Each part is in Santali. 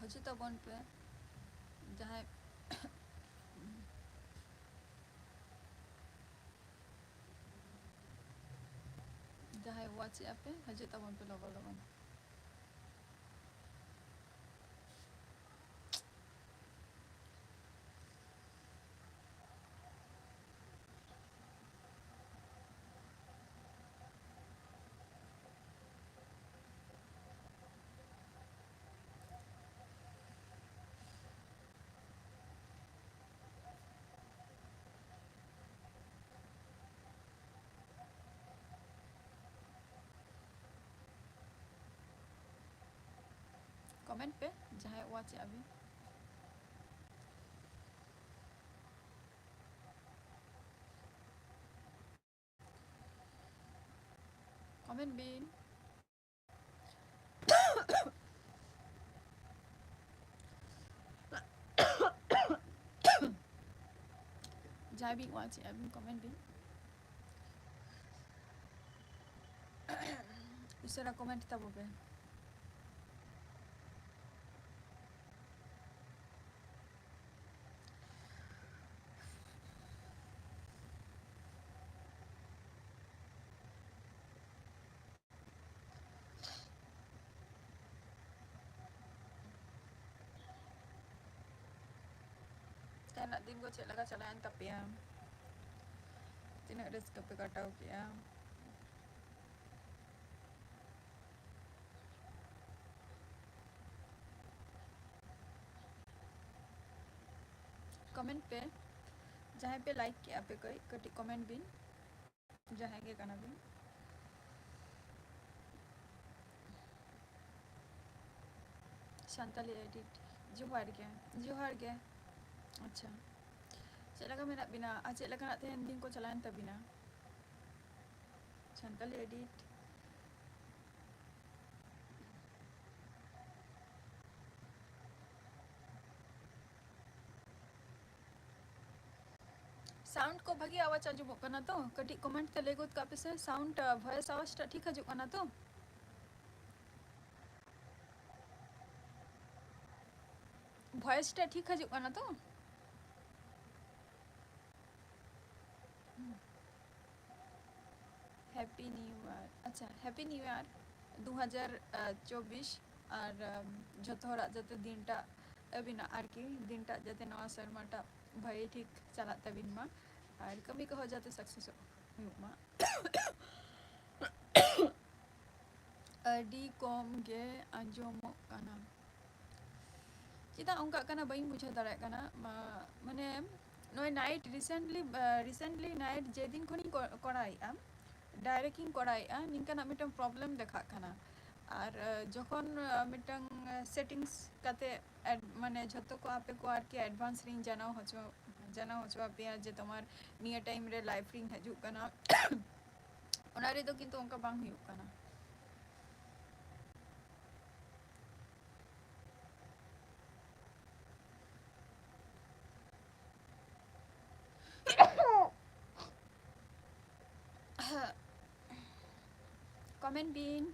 ᱦᱤᱡᱩᱜ ᱛᱟᱵᱚᱱ ᱯᱮ ᱡᱟᱦᱟᱸᱭ ᱡᱟᱦᱟᱸᱭ ᱳয়াᱪ ᱮᱜᱼᱟ ᱯᱮ ᱦᱤᱡᱩᱜ ᱛᱟᱵᱚᱱ ᱯᱮ ᱞᱚᱜᱚᱱ ᱞᱚᱜᱚᱱ कमेंट पे जहाँ वाच अभी कमेंट बिन जहाँ भी वाच अभी कमेंट बिन उसरा कमेंट तब पे तेना दिन को चेक लगा चलान तपिया तीना रिस्क पे कटाव किया कमेंट पे जहाँ पे लाइक किया पे कोई कटी कमेंट बिन जहाँ के कना बिन शांताली एडिट जोहार के अच्छा चेक लगा मेरा बिना आज चेक लगा नाते दिन को चलान तबिना शांताली एडिट साउंड को भागी आवाज आजुबो कना तो कटी कमेंट ते लेगोत का पे से साउंड वॉइस आवाज टा ठीक हजू कना तो वॉइस टा ठीक हजू कना तो हैप्पी न्यू ईयर अच्छा हैप्पी न्यू ईयर 2024 और जतो हरा जते दिनटा अबिना आरकी दिनटा जते नवा शर्माटा भाई ठीक चला तबिन मा और कभी कहो जाते सक्सेस हुयुमा अडी कम गे आंजोमो काना चिता उनका काना बाई बुझा दाड़ा काना माने नय नाइट रिसेंटली नाइट जे दिन खनी कराइआ डायरेक्टिंग कराइआ निंकाना मिटन प्रॉब्लम देखा खाना और जखन मिटन सेटिंग्स काते माने झतो को आपे को आर के एडवांस रिंग जाना हचो आपे जे तमार नियर टाइम रे लाइव रिंग हजू काना ओना रे दो किंतु उनका बांग हुयु काना कमेंट बिन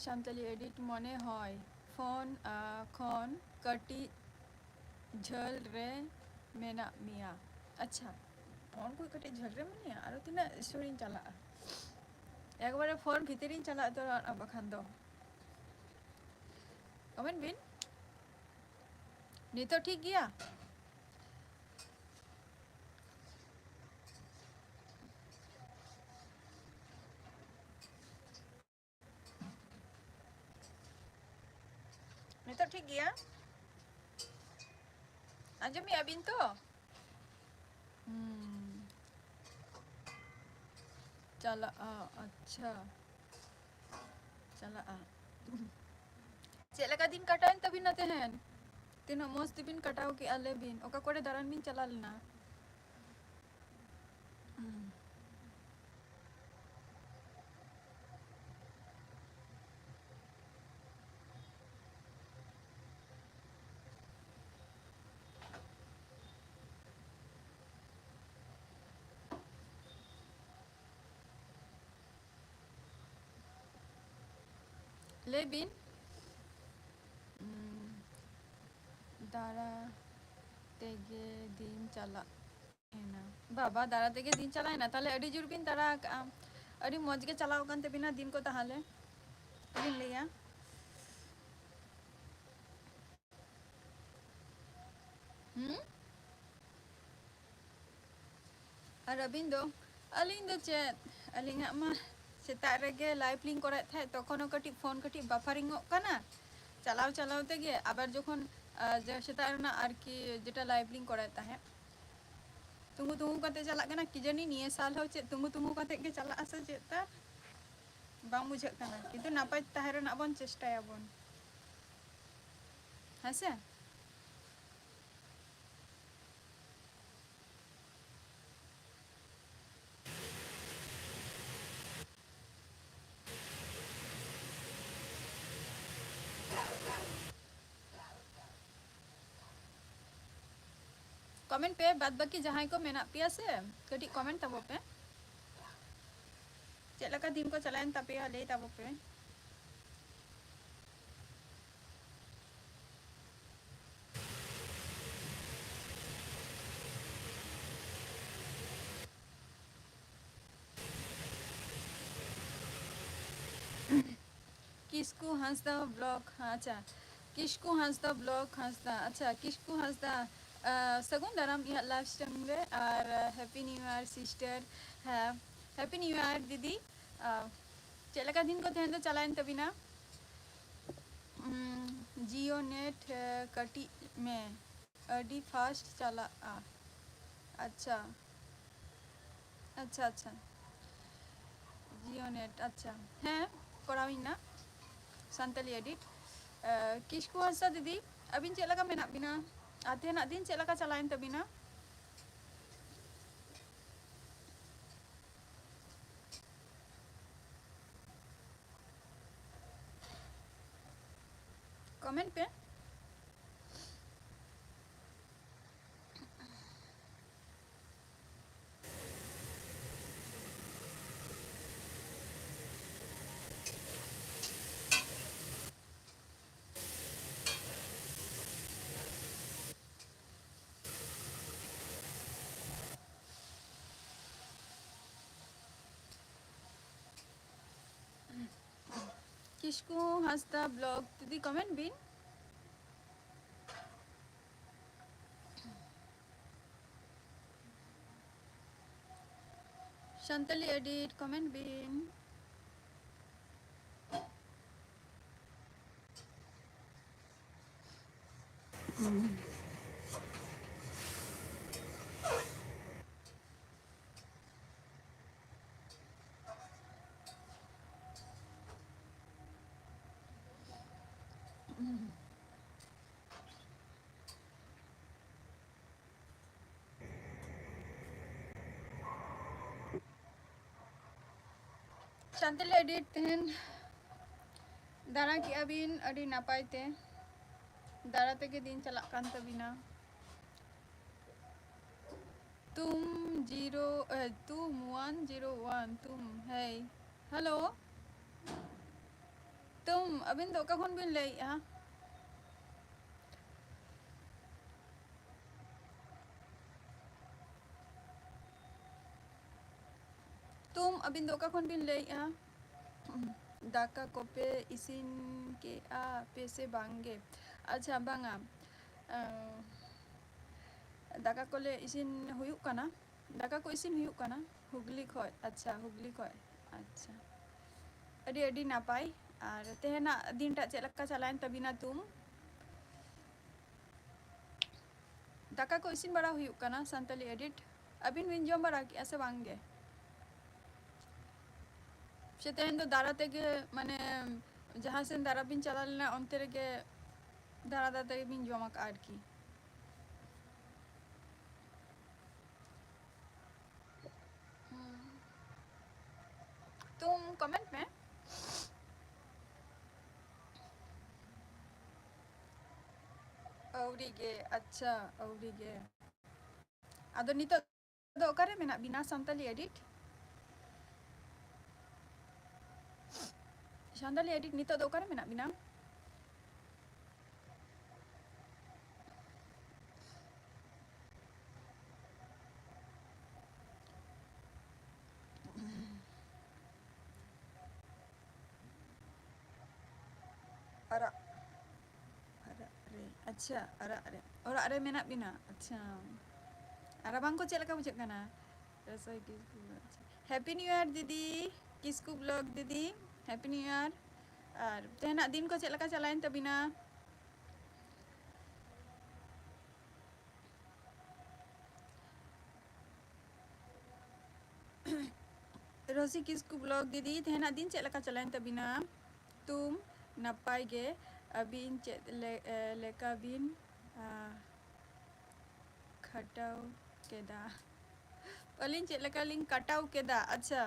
शांताली एडिट मने हय फोन खन कटी झल रे मेना मिया अच्छा फोन को कटी झल रे मिया आरो तिना स्टोरी चला एक बार फोन भीतरी चला तो बखान दो कमेंट बिन नहीं तो ठीक गया नहीं तो ठीक गया अंजमी अबिन तो चला अच्छा चला चेक दिन कटाइन तभी नते हैं तीन मस्त बिन कटाओ के अले बिन ओका कोड़े दारान बिन चला लेना ले बिन दारा तेगे दिन चला एना बाबा दारा तेगे दिन चला एना ताले अडी जुर बिन दारा अडी मौज के चलाओ कान बिना दिन को ताहले बिन लिया और अबिन दो अलिंग दो चेत अलिंग मा सेता रेगे लाइव लिंक करे थे तखनो कटी फोन कटी बाफारिंग काना चलाओ चलाओ तेगे आबार जखन सेता रना आरकी जेटा लाइव लिंक करे ताहे तुंगु तुंगु काते चला कना कि जानी निये साल हो चे तुंगु तुंगु काते के चला आसे चेता बांग बुझे कना किंतु नापाय ताहे रना बन चेष्टाया बन हसे कमेंट पे बाद बाकी जहां को मेना पिया से कटी कमेंट तबो पे चेलका दिन को चलायन तपिया ले तबो पे किसकु हंसदा ब्लॉग अच्छा किसकु हंसदा ब्लॉग हंसदा अच्छा किसकु हंसदा सगुन दाराम इहा लाइव स्ट्रीम रे और happy new year sister happy new year दीदी चेलका दिन को तेहन दो चलायन तबिना जियो नेट कटी में अडी फास्ट चला अच्छा अच्छा अच्छा जियो नेट अच्छा हैं कराविना संताली एडिट किसको हंसा दीदी अबिन चेलका मेना बिना आते ना दिन चेलका चलायन तबिना कमेंट पे किसको हंसदा ब्लॉग दीदी कमेंट बिन संताली एडिट कमेंट बिन संताली एडिट तेहन दारा की अबिन अडी नापाय ते दारा तेगे दिन चला कान तबिना तुम 101 तुम है हेलो तुम अबिन दो का बिन ले तुम अबिन दो का बिन ले दाका कोपे इसिन के पेसे बांगे अच्छा बांगा दाका कोले इसिन हुयुक काना दाका को इसिन हुयुक काना हुगली खोय अच्छा हुगली खोय अच्छा अडी अडी नापाय और तेहना दिन टा चेलका चलायन तबिना तुम दाका को इसिन बड़ा हुयुक काना संताली एडिट अबिन बिन जम बड़ा की ऐसे बांगे से तेहन दो दारा तेगे माने जहाँ से दारा बिन चला लेना अंते रेगे दारा दारा तेगे बिन जमक आर की तुम कमेंट में औरीगे अच्छा औरीगे आदो नितो दो करे मेना बिना संताली एडिट संताली एडिट नितो दो करे मेना बिना अच्छा orang ada menak bina अच्छा arabang ko chelaka bujak kana rasoi kisku happy new year दीदी किसकू ब्लॉग दीदी हैप्पी न्यू ईयर और तेहना दिन को चलका चलाइन तबिना रोसी किसकू ब्लॉग दीदी तेहना दिन चलका चलाइन तबिना तुम नपाई गे अबिन लेका बिन खटाव केदा अलिंग चलका लिंग कटाव केदा अच्छा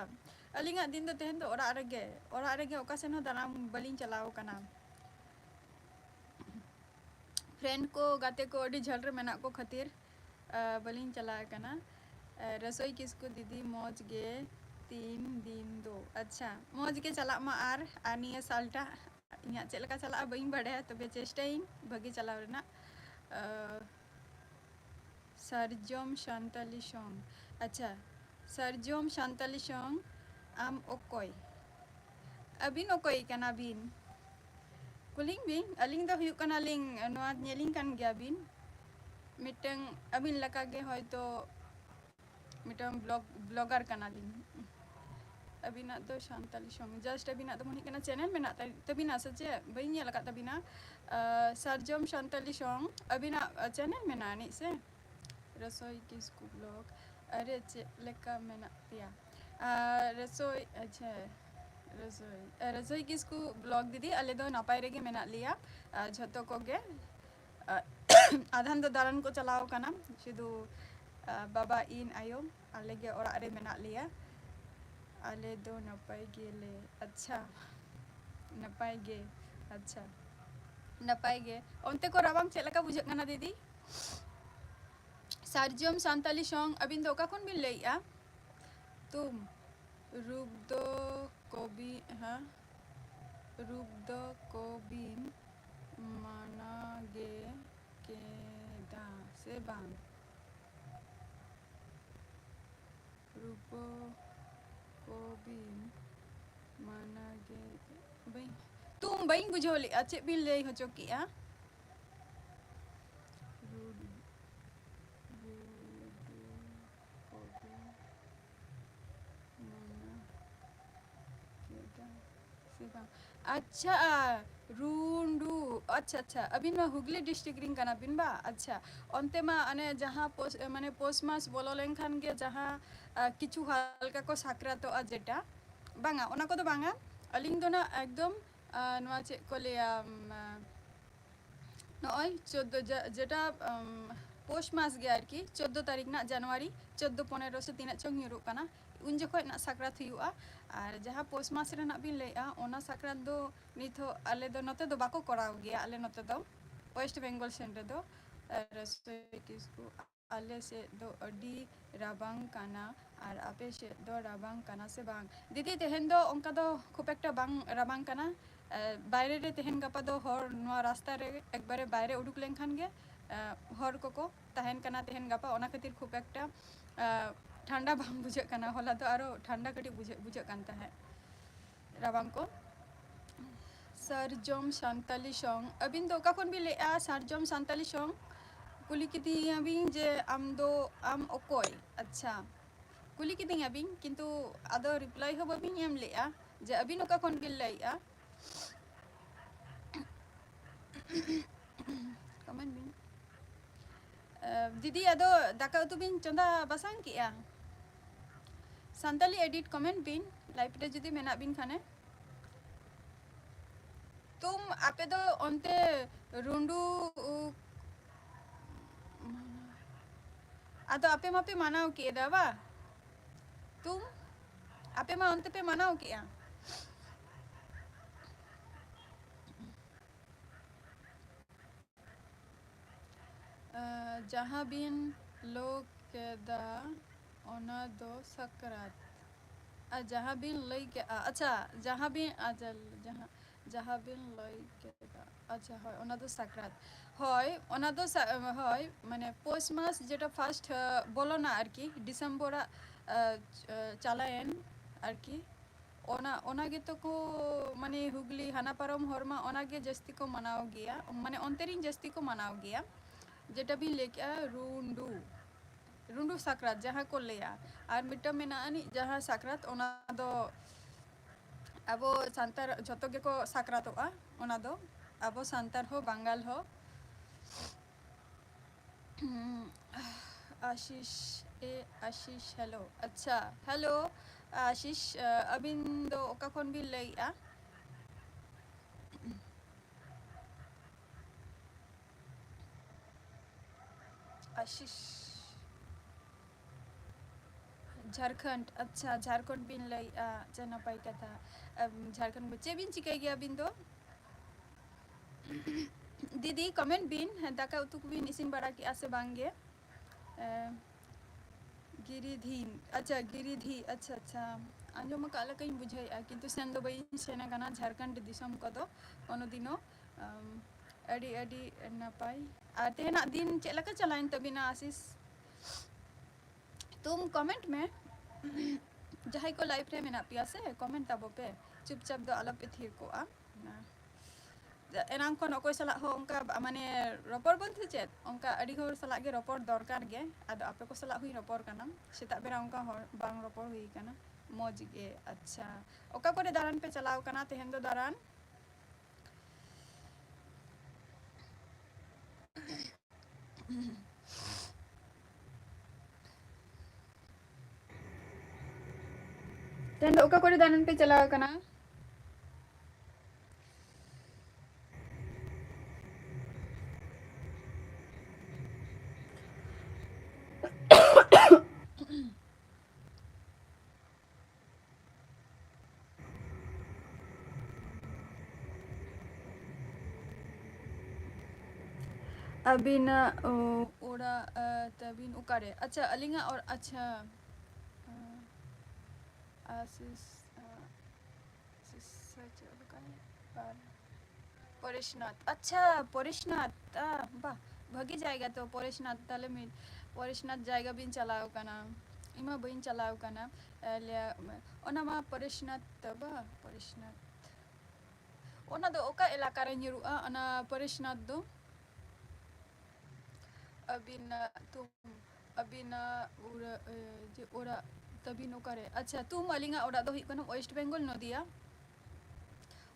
अलिंगा दिन तो तेहन तो ओरा रगे ओकासन हो दाना बलिंग चलाओ कना फ्रेंड को गाते को अडी झल रे मेना को खातिर बलिंग चला कना रसोई किसको दीदी मौज गे 3 दिन दो अच्छा मौज के चला मा आर निया सालटा इन्या चलका चला बइं बड़े तबे चेष्टाइन भगी चलाव रेना सरजम शांताली सॉन्ग अच्छा सरजम शांताली सॉन्ग आम ओकोय अबिन ओकोय कना बिन कुलिंग बिन अलिंग दो हुयुक कना लिंग नोआ nailing kan gya bin mitang abin laka ge hoyto mitang blogger kana liंग अबिना दो शांताली सॉन्ग जस्ट अबिना तो मुनि कना चैनल में ना तबिना सचे बइं ये लगा तबिना सरजम शांताली सॉन्ग अबिना चैनल में ना नि से रसोई किसकू ब्लॉग अरे लेका में ना पिया रसोई अच्छा रसोई किसकू ब्लॉग दीदी अले दो नापाय रेगे मेना लिया झतो को गे आधान दो दारन को चलाओ कना शुधु बाबा इन आयो अले गे ओरा रे मेना लिया अले दो नापाय गेले अच्छा नापाय गे अच्छा नापाय गे ओनते को राबांग चेलका बुझे कना दीदी सारजम सांताली सॉन्ग अबिन दो का कौन बिन लेया तुम रूप दो कोबी हाँ रूप दो कोबिन माना गे के दा से बांग रूप कोबिन माना गे बई तुम बई बुझोली अच्छे बिन ले हो चुकी आ अच्छा रूंडू अच्छा अच्छा अबिन मा हुगली डिस्ट्रिक्ट रिंग कना बिन बा अच्छा ओनते मा अने जहाँ माने पोस्ट मास बोलो लेनखान गे जहाँ किछु हल्का को साक्रातो आ जेटा बांगा ओना को तो बांगा अलिंग दो ना एकदम नोआ चे को लिया नॉय 14 जेटा पोस्ट मास गे आर की 14 तारीख ना जनवरी 14 15 से 3 चंग युरु कना उन जखो ना साक्रात हुआ और जहाँ पोस्ट मास रे ना बिन लेया ओना साक्रात दो निथो आले दो नते दो बाको कराव गया आले नते दो वेस्ट बेंगल सेंटर दो रसोई किसको आले से दो अडी राबांग काना और आपे से दो राबांग काना से बांग दीदी तेहन दो उनका दो खूब एकटा बांग राबांग काना बाहरे रे तेहन गपा दो हर नोआ रास्ता रे एक बारे बाहरे उडुक लेनखान गे हर को तहन काना तेहन गपा ओना खातिर खूब एकटा ठंडा बांग बुझे कना होला तो आरो ठंडा कटी बुझे कानता है राबांग को सरजम शांताली सॉन्ग अबिन दो का कौन भी ले सरजम शांताली सॉन्ग कुली किती अबिन जे आम दो आम ओकोय अच्छा कुली किती अबिन किंतु आदो रिप्लाई हो बबिन एम ले जे अबिन का कौन बिल ले कमेंट बिन दीदी आदो दाका उतु बिन चंदा बसांग किया संताली एडिट कमेंट बिन लाइव रे जुदी मेना बिन खाने तुम आपे दो ओनते रुंडू आदो आपे मापे मानाओ किए दावा तुम आपे मा ओनते पे मानाओ किया जहाँ बिन लोग केदा ओना दो सकरात जहाँ बिन लई के अच्छा जहाँ बिन जहाँ बिन लई केदा अच्छा হয় ওনা তো সাকরাত হয় ওনা তো হয় মানে পৌষ মাস যেটা ফার্স্ট বলো না আর কি ডিসেম্বর চালায়েন আর কি ओना गे तो को माने हुगली हाना पारम हरमा ओना गे जस्ती को मनाव गया माने अंतरिन जस्ती को मनाव गया जेटा भी लेके रुंडू रुंडू साकरात जहाँ को लेया और मिट्टा में ना अनि जहाँ साकरात ओना दो अबो सांतार जतो गे को साकरातोआ ओना दो अबो सांतार हो बंगाल हो आशीष आशीष हेलो अच्छा हेलो आशीष अबिन दो ओका खन भी लैया आशीष झारखंड अच्छा झारखंड बिन लैया जना पाई कथा झारखंड बच्चे बिन चिकाई गया बिन दो दीदी कमेंट बिन दाका उतुक बिन इसिन बड़ा की आसे बांगे गिरिधीन अच्छा गिरिधी अच्छा अच्छा आंजो में काला कहीं बुझाई किंतु सेन दो बई सेना गाना झारखंड दिसम को दो कोनो दिनो अडी अडी नपाई और तेना दिन चलका चलाइन तबिना आशीष तुम कमेंट में जहाँ को लाइव रे मेना पिया से कमेंट तबो पे चुपचाप दो अलग पे थिर को एनाम को नकोय सला हो उनका माने रपर बन थे चेत उनका अड़ी होर सला गे रपर दरकार गे आदो आपे को सला हुई रपर कना सेता बेरा उनका बांग रपर हुई कना मौज गे अच्छा ओका कोरे दारान पे चलाव कना तेहन दो दारान तेहन दो ओका कोरे दारान पे चलाव कना अबिन ओरा तबिन उकारे अच्छा अलिंगा और अच्छा आशीष परेशनाथ अच्छा परेशनाथ वाह भगी जाएगा तो परेशनाथ ताले में परेशनाथ जाएगा बिन चलाओ का नाम इमा बिन चलाओ का नाम लिया ओना मा परेशनाथ बा परेशनाथ ओना दो ओका इलाका रे न्यूरुआ ओना परेशनाथ दो अबिन तुम अबिन उरा जे ओरा तबिन उकारे अच्छा तुम अलिंगा ओरा दो हिकनो वेस्ट बंगाल नदिया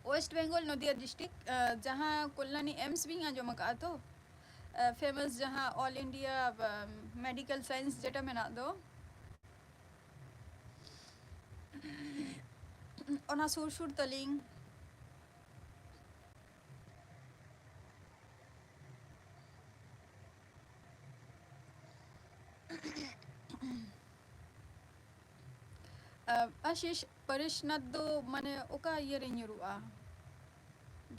वेस्ट बंगाल नदिया डिस्ट्रिक्ट जहाँ कल्याणी एम्स भी आंजम का तो फेमस जहाँ ऑल इंडिया मेडिकल साइंस जेटा मेना दो ओना सुर सुर तलिंग आशीष परेशनाथ दो माने ओका ये रे न्यूरुआ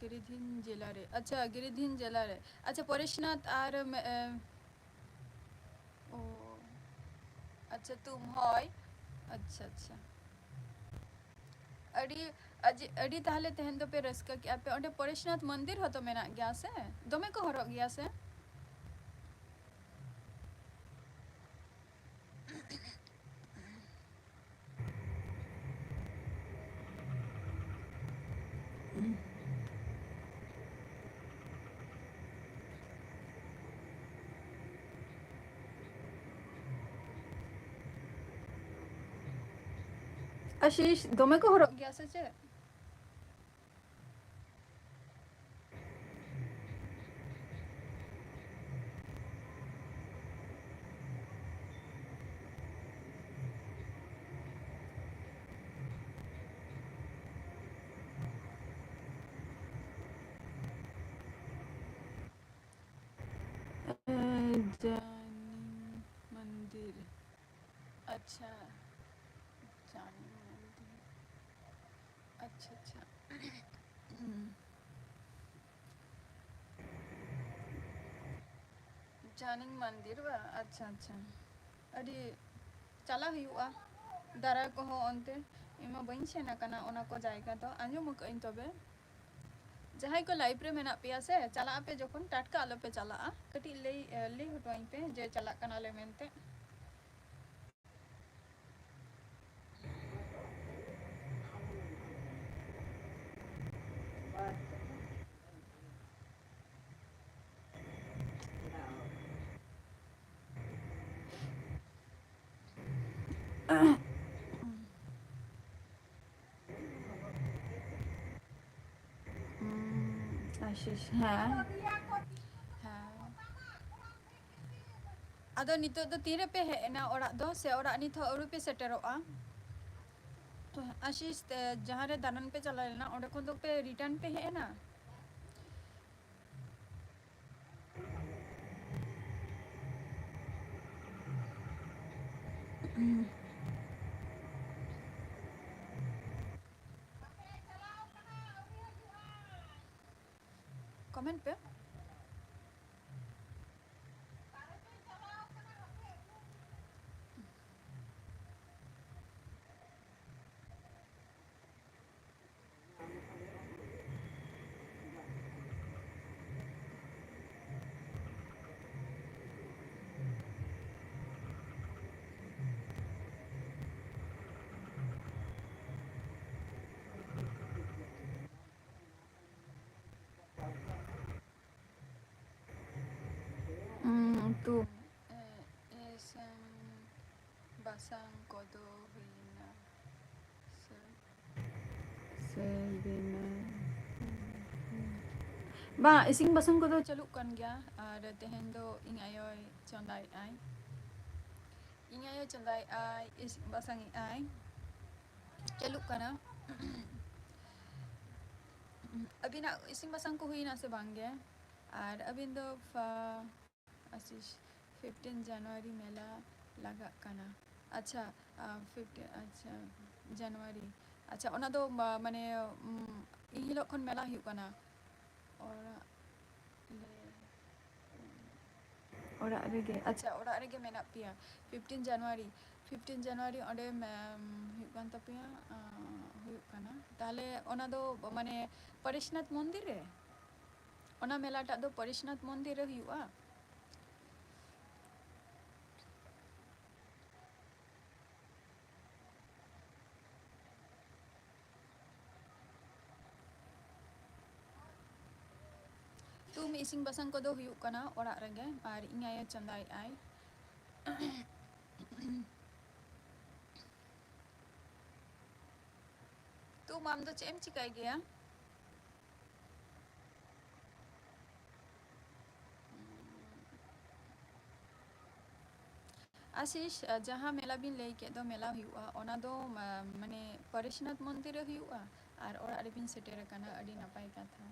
गिरिधीन जिला रे अच्छा गिरिधीन जिला रे अच्छा परेशनाथ आर ओ अच्छा तुम होय अच्छा अच्छा अड़ी अड़ी ताहले तेहन दो पे रस्का कि आपे ओंडे परेशनाथ मंदिर हो तो मेना गया से दोमे को हरो गया से आशीष दोमे को हरो गया से चे जानी मंदिर अच्छा जानी मंदिर अच्छा अच्छा जानी मंदिर बा अच्छा अच्छा अड़ी चला हुआ दारा को हो अंते इमा बइन छे ना कना ओना को जाएगा तो आंजो मक इन तबे जहाँ को लाइव रे मेना पिया से चला पे जखन टाटका आलो पे चला कटी ले हटवाई पे जे चला कना ले मेनते आशीष हाँ हाँ आदो नितो तो तीरे पे है ना ओरा दो से ओरा नितो औरु पे सेटेरोआ तो आशीष जहाँ रे दानन पे चला लेना ओरे को तो पे रिटर्न पे है ना कमेंट पे tu isang basang kodo hina Sabina ba ising basang kodo chaluk kan gya ar tehen do ing ayoy chondai ai ising basang ai chaluk kana अभी ना इसी बसंग को हुई ना से बांगे और अभी तो आशीष 15 जनवरी मेला लगा कना अच्छा 15 अच्छा जनवरी अच्छा ओना दो माने इहिलो खन मेला हुई कना और ओरा रेगे अच्छा ओरा रेगे मेना पिया 15 जनवरी ओंडे हुई कान तपिया हुई कना ताले ओना दो माने परेशनाथ मंदिर रे ओना मेलाटा दो परेशनाथ मंदिर रे हुआ तुम इसिंग बसंग को दो हुई कना ओरा रेगे और इंग आयो चंदाई आई तुम आम दो चेम चिकाई गया आशीष जहाँ मेला बिन लई के दो मेला हुआ ओना दो माने परेशनाथ मंदिर रे हुआ और ओरा रे बिन सेटेर कना अडी नापाय कथा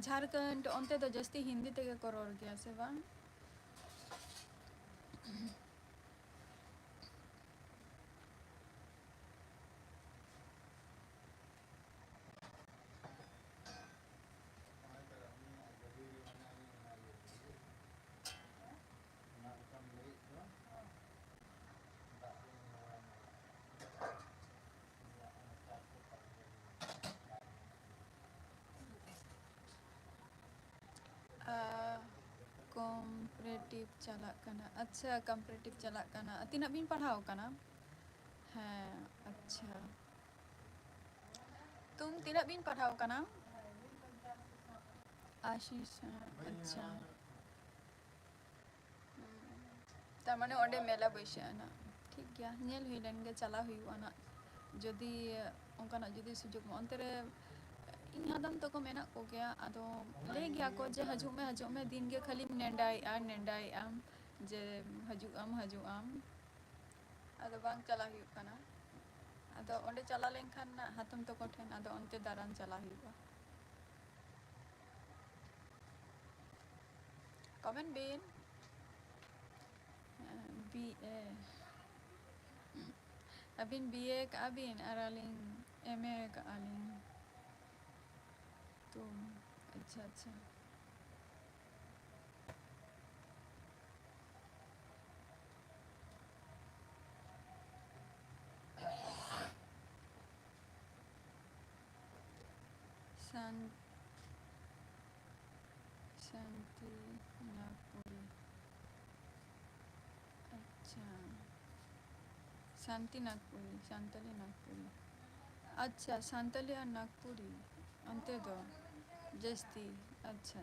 झारखंड onte do जस्ती हिंदी तेगे को रोर गया से बा कॉम्परेटिव चला कना अच्छा कॉम्परेटिव चला कना तीना बिन पढ़ाओ कना हाँ अच्छा तुम तीना बिन पढ़ाओ कना आशीष अच्छा तार माने ओंडे मेला बैसे ना ठीक गया नेल हुई लेन गे चला हुई ना जदि ओंकाना जदि सुजोग onte re इन हदम तो को मेना को गया आदो ले गया को जे हजू में दिन के खाली नेंडाई आम जे हजू आम आदो बांग चला हुई कना आदो ओंडे चला लेन खान ना हातम तो को ठेन आदो onte दारान चला हुई कमेंट बिन BA अबिन BA का अबिन अरालिंग MA का आलिंग तो अच्छा शांति नागपुरी अच्छा शांति नागपुरी शांतली नागपुरी अच्छा शांतली और नागपुरी अंते दो जस्ती अच्छा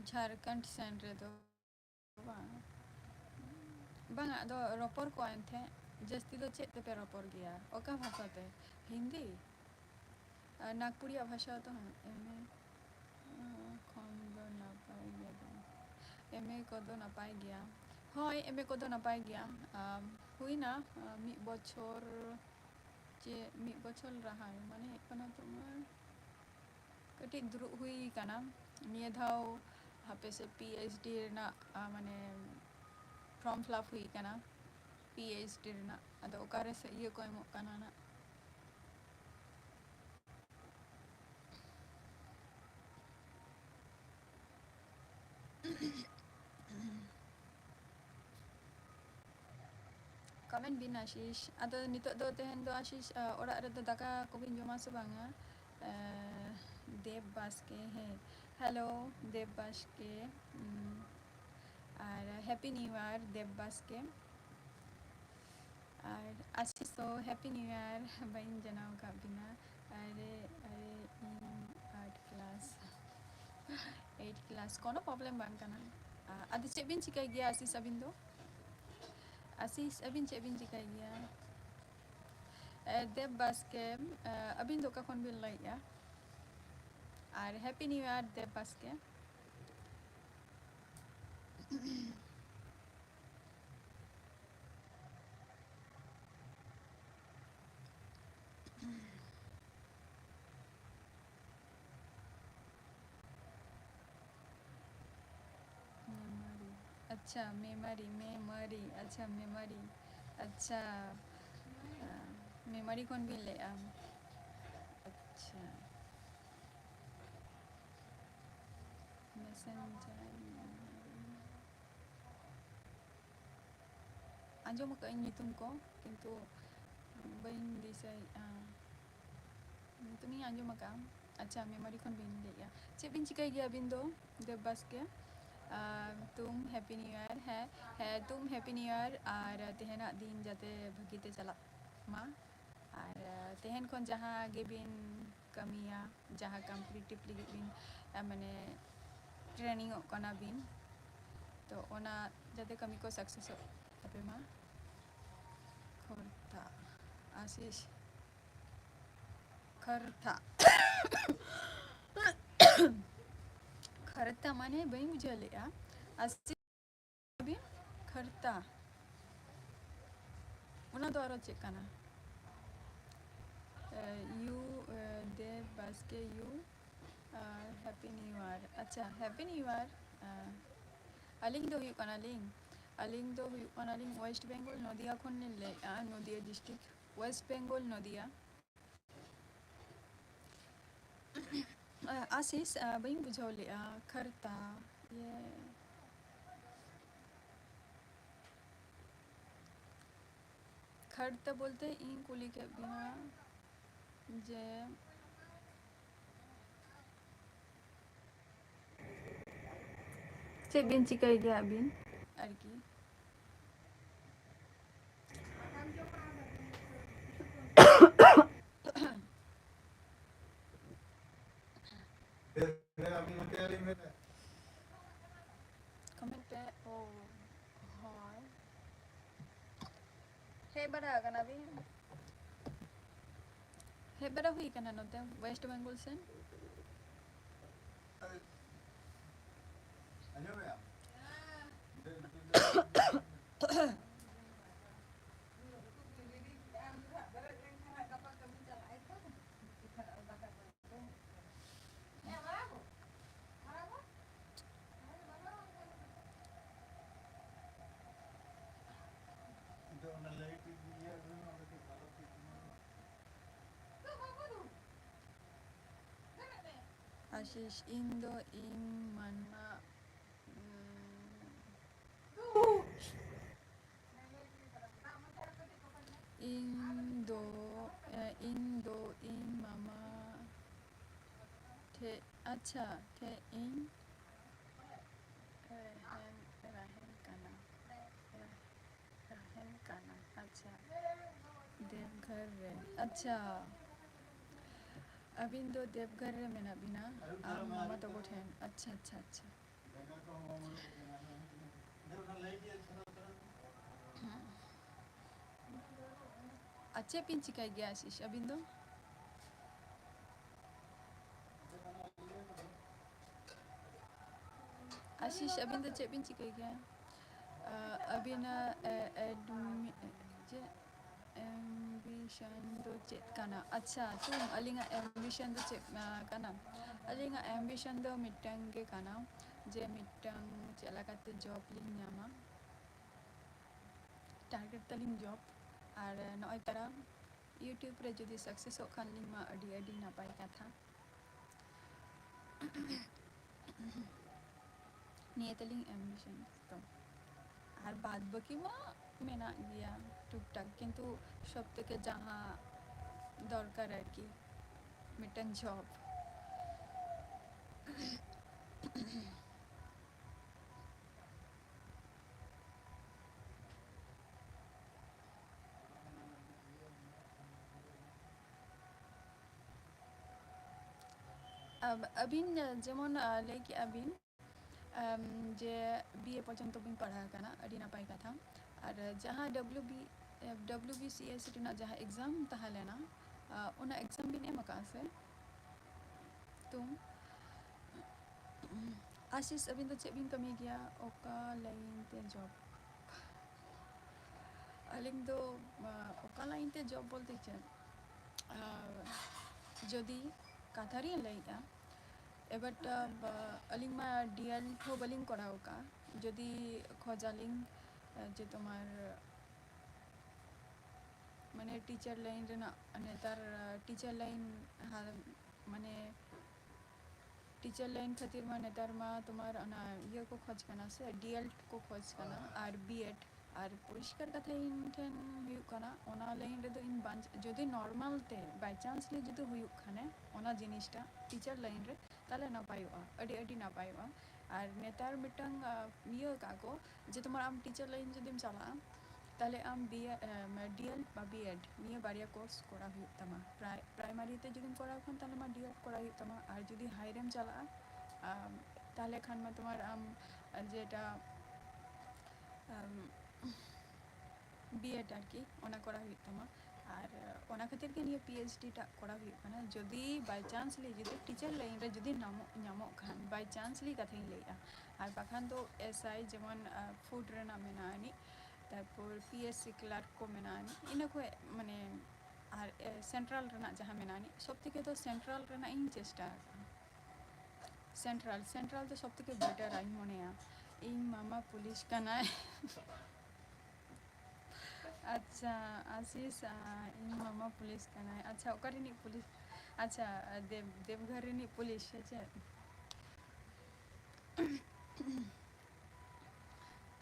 झारखंड सेन रे दो बांगा दो रोपर को आन थे जस्ती दो चेत पे रोपर गया ओका भाषा ते हिंदी नागपुरिया भाषा तो हम एमे खन दो नापाई गया एमे को दो नापाई गया होय एमे को दो नापाई गया हुई ना मी बछर चे मी बछर रहा है माने कना तुम्हार कटी दुरु हुई कना निये धाव हापे से पीएचडी ना माने फॉर्म फिलअप हुई कना पीएचडी ना अदो ओकारे से ये को एमो कना ना कमेंट बिन आशीष अदो नितो दो तेहन दो आशीष ओरा रे दो दाका को बिन जमा से बांगा देव बास्के है हेलो देव बास्के और हैप्पी न्यू ईयर देव बास्के और आशीष तो हैप्पी न्यू ईयर बहन जनाओ का बिना अरे अरे इन 8 क्लास कोनो प्रॉब्लम बांग कना अदि चेक बिन चिकाई गया आशीष अबिन चे अबिन चिकाई गया देव बास्के अबिन दो का कौन बिन लाई या और हैप्पी न्यू ईयर देव बास्के अच्छा मेमोरी अच्छा मेमोरी अच्छा मेमोरी कौन भी ले अच्छा मैसेंजर आंजो मको nyutum ko किंतु बहन दिसाई nyutum ni आंजो मका अच्छा मेमोरी कौन बिन ले या चे बिन चिकाई गया बिन दो देव बस के तुम हैप्पी न्यू ईयर है तुम हैप्पी न्यू ईयर और तेहना दिन जाते भगीते चला मा और तेहन खन जहाँ गे बिन कमिया जहाँ कम्पिटिटिव लगी बिन माने ट्रेनिंग कना बिन तो ओना जाते कमी को सक्सेस तपे मा खरता आशीष खरता खरता माने बई मुझे ले आशीष बिन खरता उना द्वारा चेक करना यू देव बस के यू हैप्पी न्यू ईयर अच्छा हैप्पी न्यू ईयर अलिंग दो हुई कना अलिंग दो हुई कना वेस्ट बेंगल नदिया खन ले नदिया डिस्ट्रिक्ट वेस्ट बेंगल नदिया आशीष बई बुझाव ले खरता ये खरता बोलते इन कुली के बिना जे चे बिन चिकाई गया बिन अर्की कमेंट पे ओ हाय हे बड़ा कना भी हे बड़ा हुई कना नोते वेस्ट बंगाल से आशीष इंदो इन मना इंदो इंदो इन मामा थे अच्छा थे इन रहन काना अच्छा देवघर रे अच्छा अबिन दो देवघर रे मेना बिना मामा तको ठेन अच्छा अच्छा अच्छा अच्छे पिन चिकाई गया आशीष अबिन दो आशीष अबिन दो चे पिन चिकाई गया अबिन ambition do chet kana अच्छा तुम अलिंगा ambition do chet kana अलिंगा ambition do mitang ge kana je mitang cela kate job ling nyama target taling job ar noi tara YouTube re jodi success ok khan ling ma adi adi napai katha niye taling ambition to আর বাদ বাকি মা মেনা গিয়া টুকটাক কিন্তু সব থেকে যাহা দরকার আর কি মিটান জব अबिन जेमन लेकी अबिन जे बीए पर्यंत बिन पढ़ा कना अडी नापाई कथा और जहाँ WBCS रेना जहाँ एग्जाम तहा लेना उना एग्जाम बिन एम का से तुम आशीष अबिन तो चेक बिन कमी गया ओका लाइन ते जॉब अलिंग दो ओका लाइन ते जॉब बोलते चे जदि काथारी लाइगा एबट अलिंग मा DL हो बलिंग कराओ का जदि खोजालिंग जे तुम्हार माने टीचर लाइन रेना नेतार टीचर लाइन माने टीचर लाइन खातिर मा नेतार मा तुम्हार अना ये को खोज करना से DL को खोज करना और B.Ed और परिष्कार कथा इन ठेन हुयुक कना ओना लाइन रे दो इन बांच जदि नॉर्मल ते बाय चांस ले जदि हुयुक खाने ओना जिनिसटा टीचर लाइन रे ताले ना पायोआ अडी अडी ना पायोआ और नेतार मिटंग ये काको जे तुम्हार आम टीचर लाइन जदिम चला ताले आम DL बा B.Ed निये बारिया कोर्स करा हुयुक तमा प्राइमरी ते जदिम करा खान ताले मा DL करा हुयुक तमा और जदि हाईरेम चला ताले खान मा तुम्हार आम जेटा B.Ed আর কি ওনা করা हुयुक तमा আর ওনা খাतिर के निये PhD टा करा हुयुक कना जदि बाय चांस ले जदि टीचर लाइन रे जदि नामो खान बाय चांस ले कथाई लेया और बाखान तो SI जेमन फूड रेना मेनानी तारपर PSC क्लार्क को मेनानी इना को माने और सेंट्रल रेना जहाँ मेनानी सब थेके तो सेंट्रल रेना इन चेष्टा सेंट्रल तो सब थेके better I मनेया in mama police कना अच्छा आशीष इन मामा पुलिस कना अच्छा ओकरिनी पुलिस अच्छा देवघरिनी पुलिस है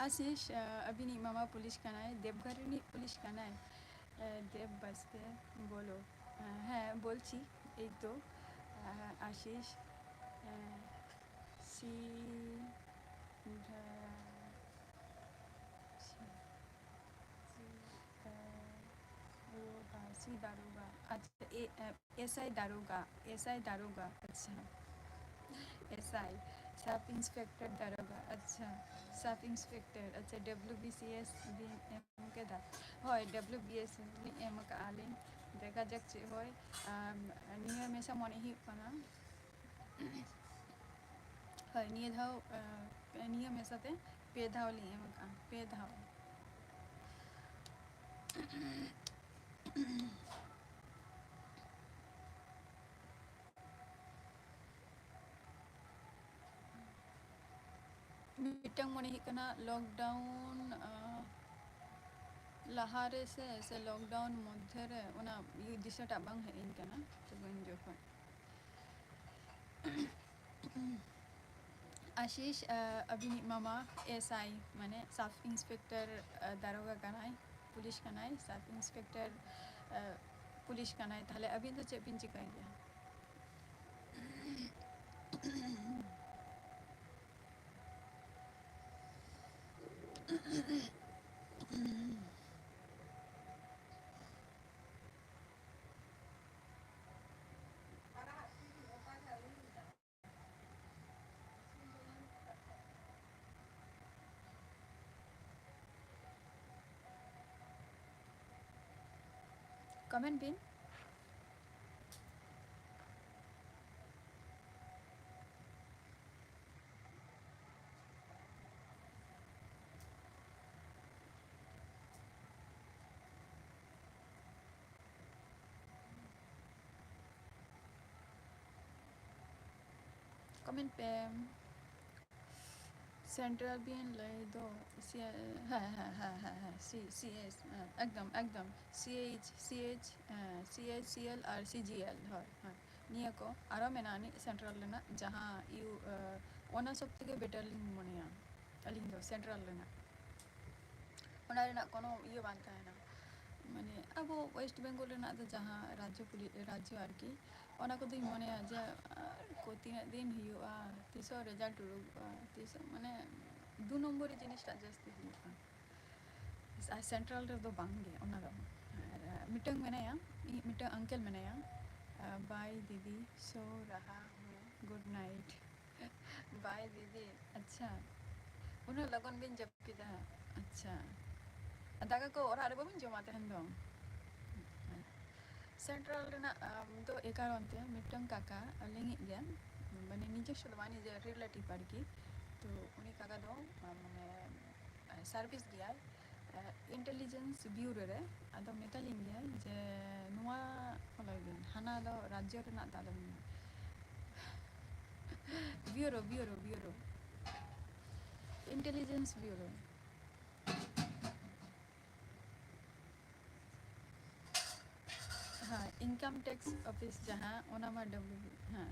आशीष अभी मामा पुलिस कना है देवघरिनी पुलिस कना है देव बसते बोलो हाँ बोलची एक तो आशीष सी सी दारोगा अच्छा SI दारोगा अच्छा SI सब इंस्पेक्टर दारोगा अच्छा सब इंस्पेक्टर अच्छा WBCS के दा হয় WBS एम का आले দেখা যাচ্ছে হয় নিয়ম এসা মনে হি পানা হয় নিয়ে ধাও নিয়ম এসাতে পে ধাও লি এম का পে ধাও मिटंग मने हि कना लॉकडाउन लहारे से लॉकडाउन मध्य रे ओना ये दिशा बांग है इनकना तो बन जोखन आशीष अभी मामा SI माने सब इंस्पेक्टर दारोगा Kanai police Kanai sub inspector police Kanai ताले अभी तो चेपिन चिकाई गया comment bin. Comment पे सेंट्रल बीन ले दो सी हाँ सी सी एस एकदम सी एच सी एल और सी जी एल हाँ निया को आरो मेनानी सेंट्रल लेना जहाँ यू ओना सब तक बेटर लिंग मोनिया अलिंग दो सेंट्रल लेना ओना लेना कोनो ये बांधता है ना माने अब वेस्ट बेंगल लेना तो जहाँ राज्य आर की ओना को दिन मोने आजा को दिन हुआ तीसो रिजल्ट हुआ तीसो माने दो नंबर जिनिस टा जास्ती हुआ सेंट्रल रे दो बांगे ओना दो मिटंग मेनाया मिटंग अंकल मेनाया बाय दीदी सो रहा हूँ गुड नाइट बाय दीदी अच्छा उन्हें लगन बिन जब किदा अच्छा दागा को और आरे बिन जमाते हैं दो सेंट्रल रेना तो एकारोंते मिटंग काका लेंगी गया माने नीचे शुरुआनी जे रिलेटिव पार्टी तो उन्हीं काका दो माने सर्विस गया इंटेलिजेंस ब्यूरो रे आदो मेटालिंग गया जे नुआ फलागिन हाना दो राज्य रेना दादो ब्यूरो इंटेलिजेंस ब्यूरो हाँ इनकम टैक्स ऑफिस जहाँ ओना मा डब्ल्यू हाँ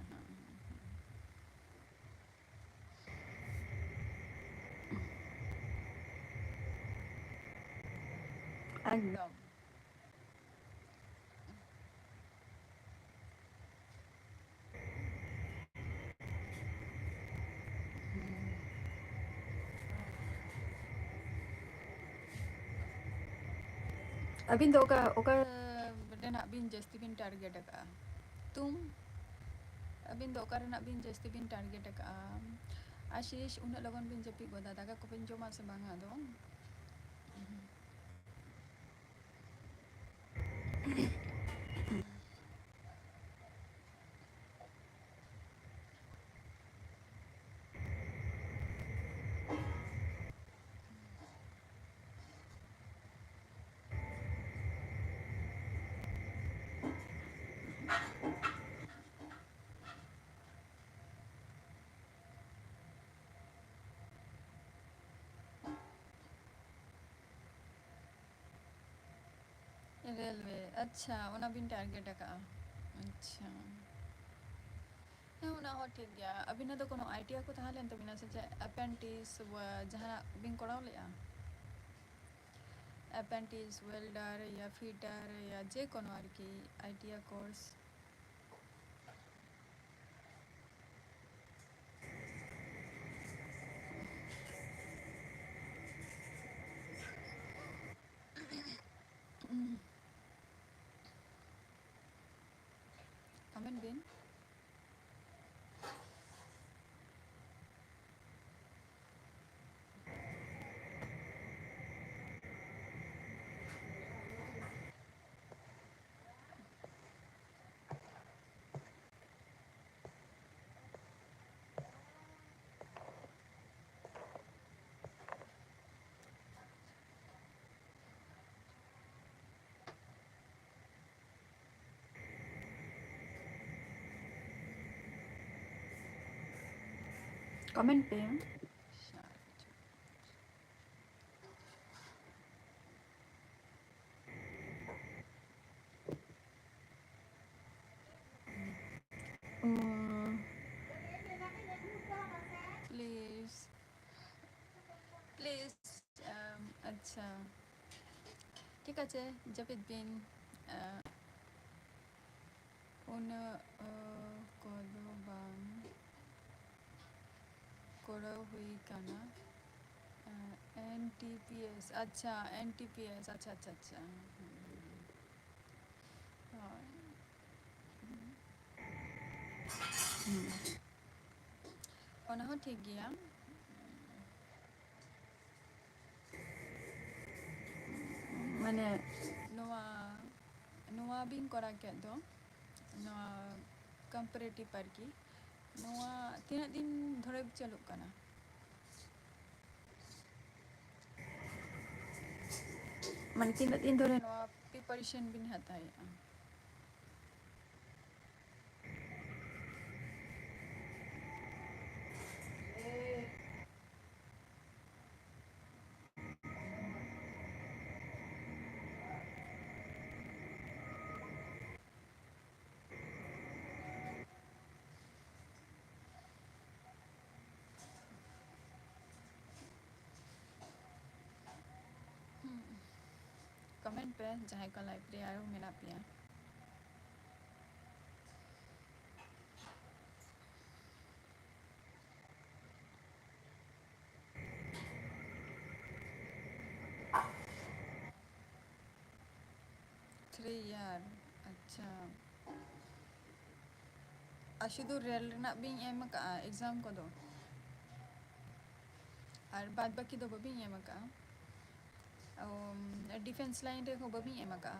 एकदम अबिन तो ओका रेना बिन जस्ती बिन टारगेट का तुम अबिन तो ओका रेना बिन जस्ती बिन टारगेट का आशीष उन्हें लगन बिन जपी गोदा दागा को बिन जोमा से बांगा दो रेलवे अच्छा उन्हें बिन टारगेट का अच्छा नहीं उन्हें हो ठीक गया अभी ना तो कोनो आईटीआई को ताहले तो बिना सच्चे अपेंटिस व जहाँ बिन कोड़ाव लिया अपेंटिस वेल्डर या फिटर या जे कोनो आर की आईटीआई कोर्स कमेंट बिन कमेंट पे प्लीज प्लीज अच्छा ঠিক আছে জাপিদ বিন উন কদবাং করা হুই কানা एनटीपीएस अच्छा एनटीपीएस अच्छा अच्छा अच्छा ओना हो ठीक गया माने नोआ नोआ बिन करा के दो नोआ कंपैरेटिव आरकी नोआ तीना दिन धरे चालू कना माने तीना दिन धरे नोआ प्रिपारेशन बिन हताया कमेंट पे जहाँ का लाइव रे आयो मेना पिया 3 यार अच्छा शुद्ध रेल रना बिन एम का एग्जाम को दो और बाद बाकी दो बबिन एम का डिफेंस लाइन रे को बबिन एम का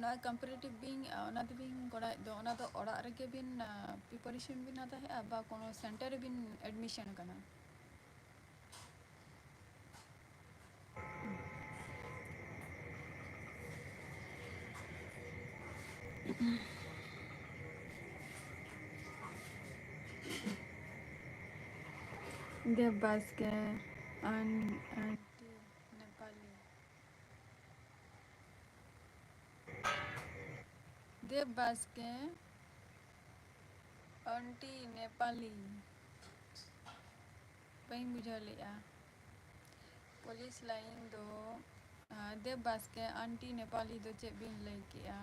ना कंपैरेटिव बिन ना तो बिन कोड़ा दो ना तो ओड़ा रगे बिन प्रिपरेशन बिन आता है अब कोनो सेंटर बिन एडमिशन करना देव बास्के आंटी नेपाली देव बास्के आंटी नेपाली बही बुझा लिया पुलिस लाइन दो देव बास्के आंटी नेपाली दो चे बिन लई किया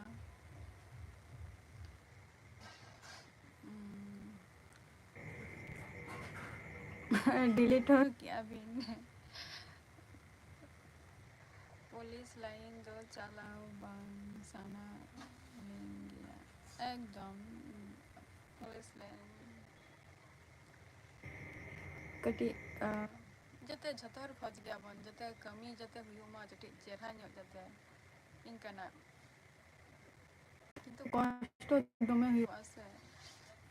डिलीट हो किया बिन पुलिस लाइन दो चलाओ बांग साना लेंगे एकदम पुलिस लाइन कटी जते झतर खोज गया बन जते कमी जते हुयुमा जते चेहरा ᱧᱚᱜ जते इनकाना किंतु कष्ट दमे हुयुआ से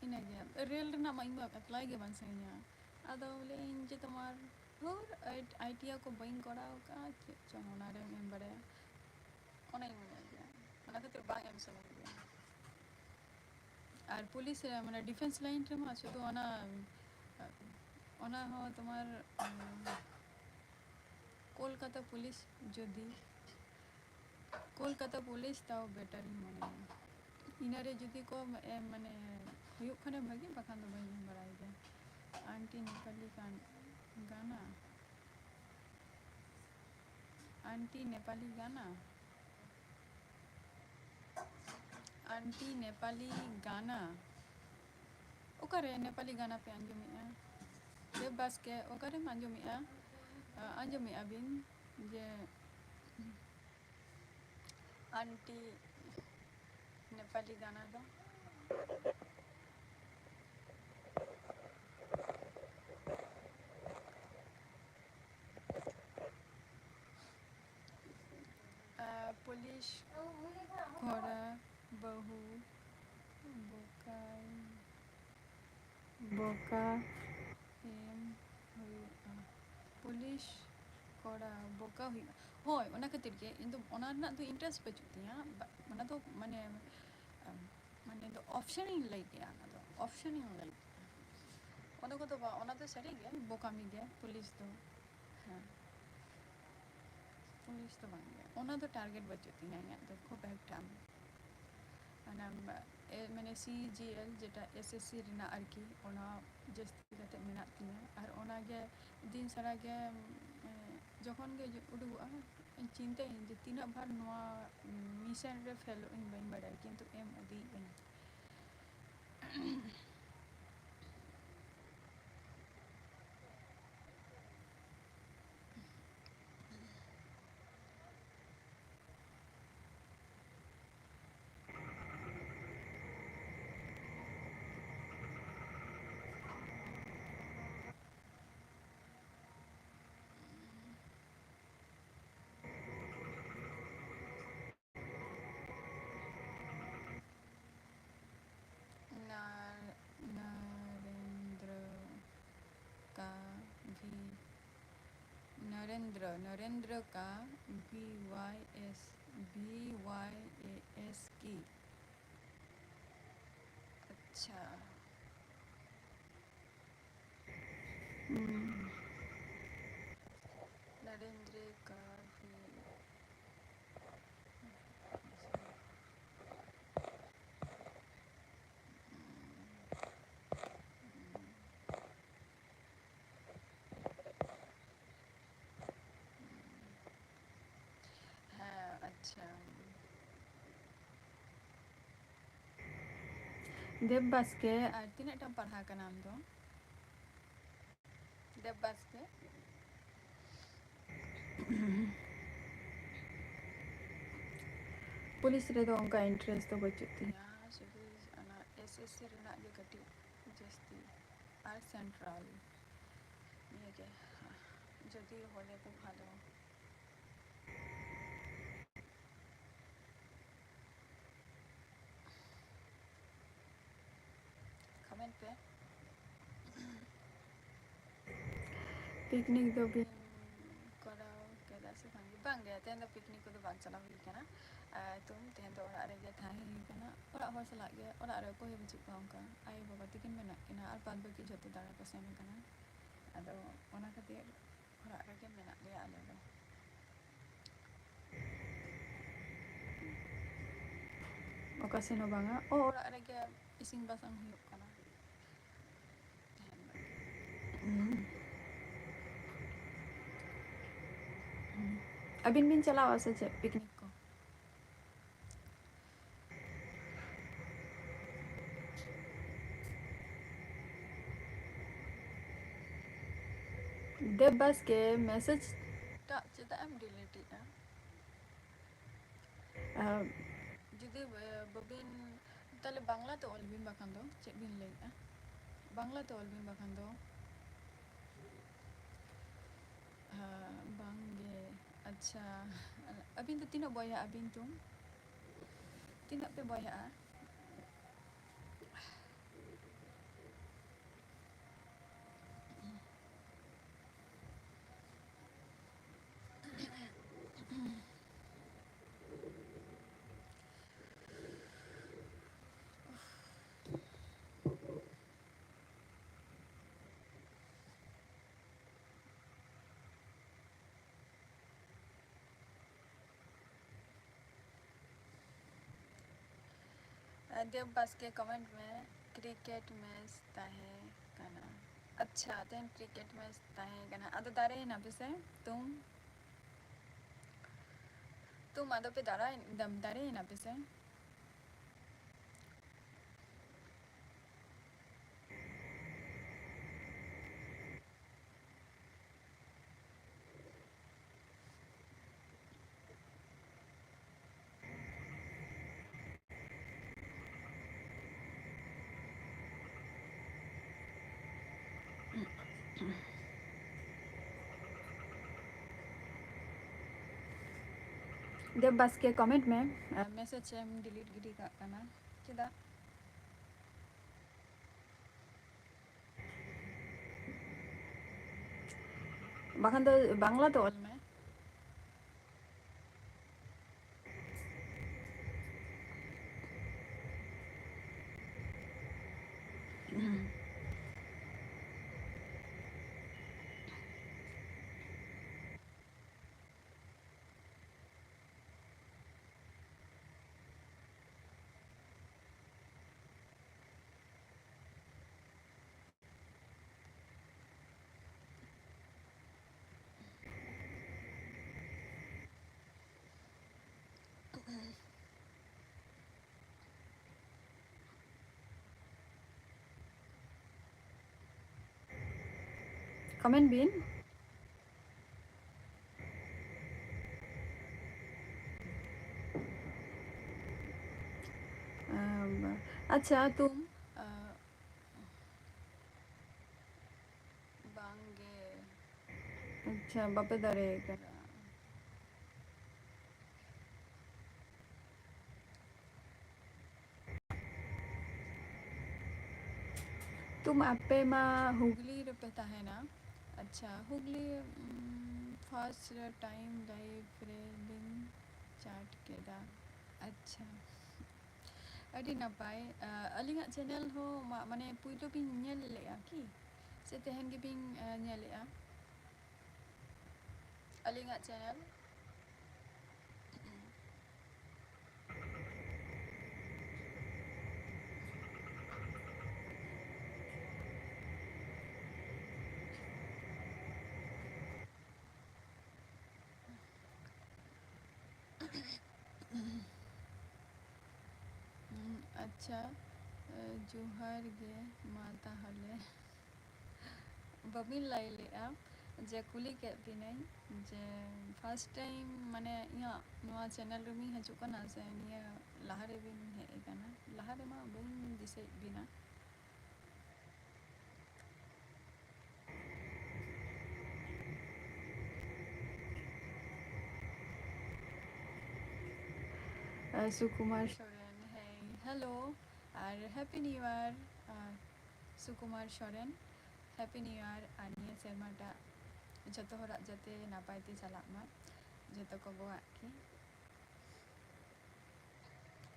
ina ge real rena ma ing apply ge ban sanya ado bole ing je tomar hor ITIA ko bain korao ka che chong ona re member ya ona ing ge ona khatir ba em sa ge ar police mane defense line re ma শুধু ona ho tomar Kolkata police যদি কলকাতা পুলিশ তাও বেটার মনে ইনারে যদি को মানে हुयुग खाने भागी बखान तो भाई बराई गया आंटी नेपाली का गाना आंटी नेपाली गाना आंटी नेपाली गाना ओकरे नेपाली गाना पे अंजुमिया देव बास के ओकरे अंजुमिया अंजुमिया बिन जे आंटी नेपाली गाना दो पुलिस घोड़ा बहू बोकाई बोका एम हुआ पुलिस घोड़ा बोका हुआ होय ओना खातिर के इंदो ओना ना तो इंटरेस्ट बचुत तिया मना तो माने माने तो ऑप्शन ही लई गया ना तो ऑप्शन ही लई ओना को तो ओना तो सरी गया बोका मी गया पुलिस तो हां पुलिस तो बन गया ओना तो टारगेट बचुती है या तो खूब एक टाइम ana मैंने CGL जेटा SSC रेना आरकी ओना जस्ती कते मेना तिया आर ओना गे दिन सारा गे जखन के उडुगुआ चिंता जे तीना बार नोआ मिशन रे फेल इन बइन बड़ा किंतु एम अदी इन नरेंद्र का भी नरेंद्र का VYS की अच्छा नरेंद्र का भी हाँ अच्छा देव बास्के और तीना टा पढ़ा का नाम दो देव बास्के पुलिस रे दो उनका इंटरेस्ट तो बचती है अना SSC रेना के कटी जस्ती आर सेंट्रल ये के जदि होले तो भालो कमेंट पे पिकनिक दो भी कराओ केदा से भांगी बांग गया तेन पिकनिक को तो बांग चला हुई क्या ना तुम तेन तो और अरे गया था ही क्या ना और अब चला गया और अरे को ही बच्ची पाऊँ का आई बाबा तिकिन में ना कि ना और बाद बाकी जो तो दारा को सेम का ना अदो ओना का देर और अरे के में ना ले आले लो ओका से नो बांगा और अरे के इसिंग बासंग हुई का ना अबिन बिन चला वैसे पिकनिक को देव बस के मैसेज टा चेता एम डिलीट इटा जुदी बबिन ताले बांग्ला तो ऑल बिन बाखान दो चेक बिन लेगा बांग्ला तो ऑल बिन बाखान दो बांगे अच्छा अबिन तो तीनों बॉय अबिन तुम तीनों पे बॉय देव बस के कमेंट में क्रिकेट मैच ताहे कना अच्छा तेन क्रिकेट मैच ताहे कना अदो दारे ना पिसे तुम अदो पे दारे ना पिसे देव बस के कमेंट में मैसेज एम डिलीट गिरी का कना चेदा बाखान तो बांग्ला तो ऑल में কমেন্ট বিন अच्छा तुम बांगे अच्छा बापे दारे करा तुम आपे मा हुगली रुपता है ना अच्छा हुगली फर्स्ट टाइम लाइफ रे दिन चाट केदा अच्छा अड़ी नपाय अलिंगा चैनल हो माने पुइलो बिन ñel लेया की से तेहन गे बिन ñelea अलिंगा चैनल अच्छा जोहार गे माता हले बबिन लाई लेआ जे कुली के बिनाई जे फर्स्ट टाइम माने या नवा चैनल रुमी हजू कना से निया लहारे बिन हे कना लहारे मा बिन दिसे बिना सुकुमार सोरेन हे हेलो और हैप्पी न्यू ईयर सुकुमार सोरेन हैप्पी न्यू ईयर और निया सेरमाटा जतो हरा जते नापायते चलाक मा जतो को गोआ की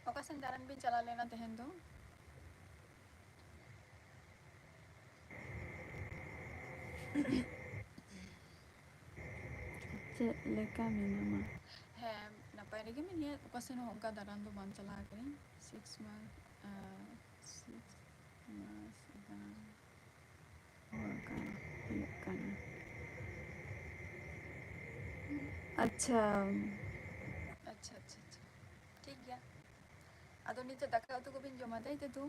ओकासन दारन बिन चला लेना तेहन दो चेक लेका मेनामा है नापाय रेगे में निया ओकासन होगा दारन दो बान चला करें 6 month 6 months अच्छा अच्छा अच्छा अच्छा ठीक गया अदो नीचे दाका उतु को बिन जमा दai te तुम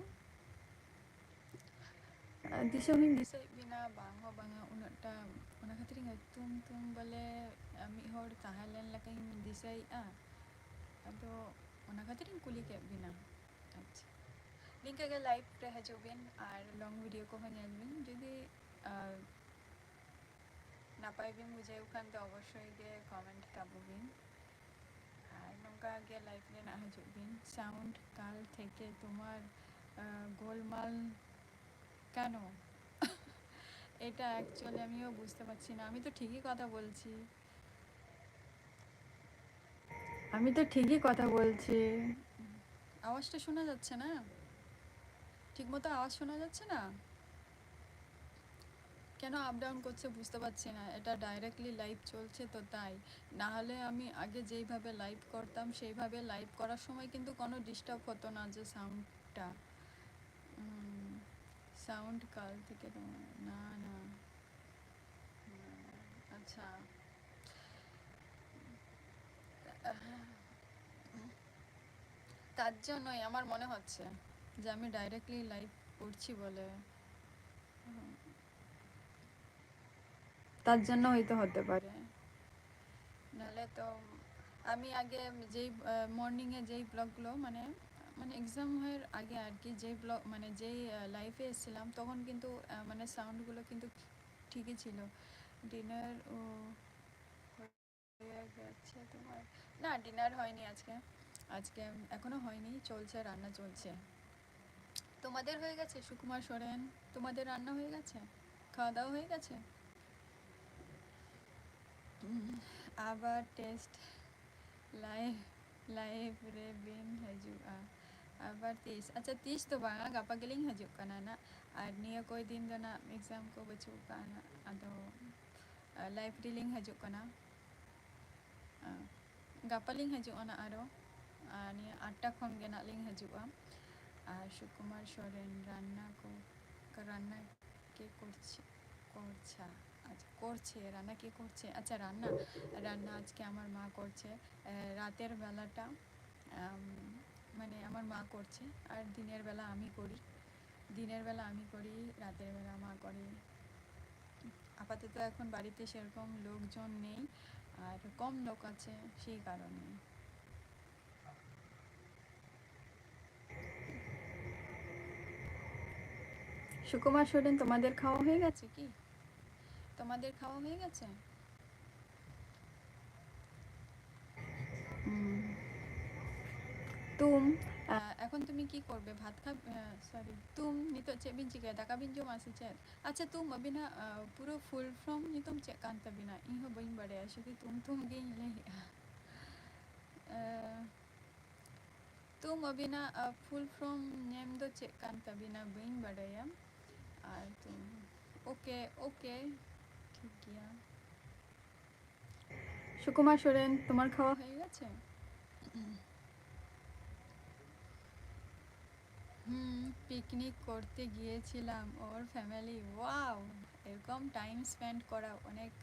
दिसो बिन दिसो बिना बांग हो बांगा उनटा उना खातिर तुम बोले मी होड़ ताहलेन लका इन दिसई अदो उना खातिर कुली के बिना अच्छा लिंक के लाइव रे हजो बिन और लॉन्ग वीडियो को हनेल बिन जदि नापाय बिन मुझे उखान तो अवश्य गे कमेंट ताबो बिन और नंका गे लाइव ले ना हजो बिन साउंड काल थेके तुम्हार गोलमाल কেন এটা অ্যাকচুয়ালি আমিও বুঝতে পারছি না আমি তো ঠিকই কথা বলছি আওয়াজটা শোনা যাচ্ছে না ঠিকমতো আওয়াজ শোনা যাচ্ছে না কেন আপ ডাউন করছে বুঝতে পারছি না এটা ডাইরেক্টলি লাইভ চলছে তো তাই না হলে আমি আগে যেইভাবে লাইভ করতাম সেইভাবে লাইভ করার সময় কিন্তু কোনো ডিস্টার্ব হতো না যে সাউন্ডটা সাউন্ড কাল থেকে না না আচ্ছা তার জন্যই আমার মনে হচ্ছে যে আমি ডাইরেক্টলি লাইভ করছি বলে তার জন্য হয়তো হতে পারে নাহলে তো আমি আগে যেই মর্নিংয়ে যেই ব্লগগুলো মানে মানে এক্সাম হওয়ার আগে আর কি যেই ব্লগ মানে যেই লাইফে এসেছিলাম তখন কিন্তু মানে সাউন্ডগুলো কিন্তু ঠিকই ছিল ডিনার ও হয়ে গেছে তোমার না ডিনার হয়নি আজকে আজকে এখনো হয়নি চলছে রান্না চলছে তোমাদের হয়ে গেছে সুকুমার সোরেন তোমাদের রান্না হয়ে গেছে খাওয়া দাওয়া হয়ে গেছে আবার টেস্ট লাইভ লাইভ রে বিন हजूआ আবার 30 अच्छा 30 तो बांगा गापा गेलिंग हजूक कना ना और निया कोई दिन दो ना एग्जाम को बचू काना अदो लाइव रीलिंग हजूक कना गापा लिंग हजूआ ना आरो निया 8टा खन गे ना लिंग हजूआ और सुकुमार सोरेन रान्ना को रान्ना के করছা আচ্ছা করছে রান্না কে করছে আচ্ছা রান্না রান্না আজকে আমার মা করছে রাতের বেলাটা মানে আমার মা করছে আর দিনের বেলা আমি করি রাতের বেলা মা করে আপাতত এখন বাড়িতে সেরকম লোকজন নেই, আর কম লোক আছে সেই কারণে। সুকুমার সোরেন, তোমাদের খাওয়া হয়ে গেছে কি? তোমাদের খাওয়া হয়ে গেছে? হুম। তুম এখন তুমি কি করবে? ভাত খাবে? सॉरी, तुम नहीं तो चेबिन चिके दाका बिन जो मासी चेत। अच्छा, तुम अभी ना पूरा फुल फ्रॉम नहीं तुम चेक कांता बिना इहो बइन बड़े शुकी तुम गई नहीं। तुम अभी ना फुल फ्रॉम नेम दो चेक कांता बिना बइन बड़े या और तुम ओके ओके ठीक किया। সুকুমার সোরেন, তোমার খাওয়া হয়ে গেছে? পিকনিক করতে গিয়েছিলাম ওর ফ্যামিলি। ওয়াও! এরকম টাইম স্পেন্ড করা অনেক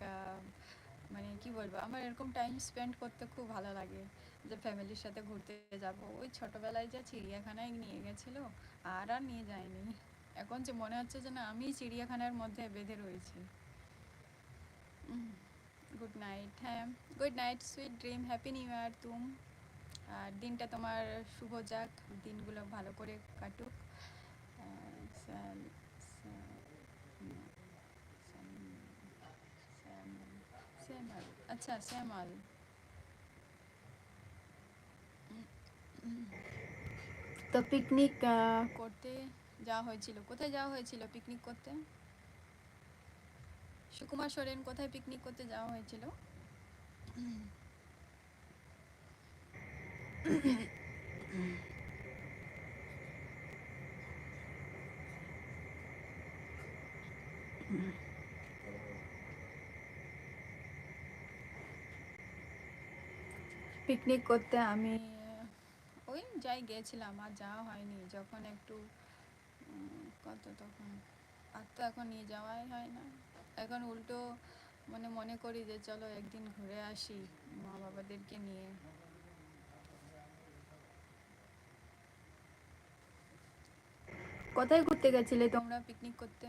মানে কি বলবো, আমার এরকম টাইম স্পেন্ড করতে খুব ভালো লাগে, যে ফ্যামিলির সাথে ঘুরতে যাব। ওই ছোটোবেলায় যা চিড়িয়াখানায় নিয়ে গেছিলো, আর আর নিয়ে যায়নি। এখন যে মনে হচ্ছে যে না আমি চিড়িয়াখানার মধ্যে বেঁধে রয়েছি। Good night. হ্যাঁ, good night, sweet dream, happy new year তুম। আর দিনটা তোমার শুভ যাক, দিনগুলো ভালো করে কাটুক। শ্যামল, আচ্ছা শ্যামল। তো পিকনিক করতে যাওয়া হয়েছিল, কোথায় যাওয়া হয়েছিল পিকনিক করতে? সুকুমার সোরেন, কোথায় পিকনিক করতে যাওয়া হয়েছিল? পিকনিক করতে আমি ওই যাই গিয়েছিলাম, আর যাওয়া হয়নি। যখন একটু কত তখন আর তো এখন নিয়ে যাওয়াই হয় না। এখন উল্টো মানে মনে করি যে চলো একদিন ঘুরে আসি মা বাবাদেরকে নিয়ে। কোথায় ঘুরতে গেছিলে তোমরা পিকনিক করতে?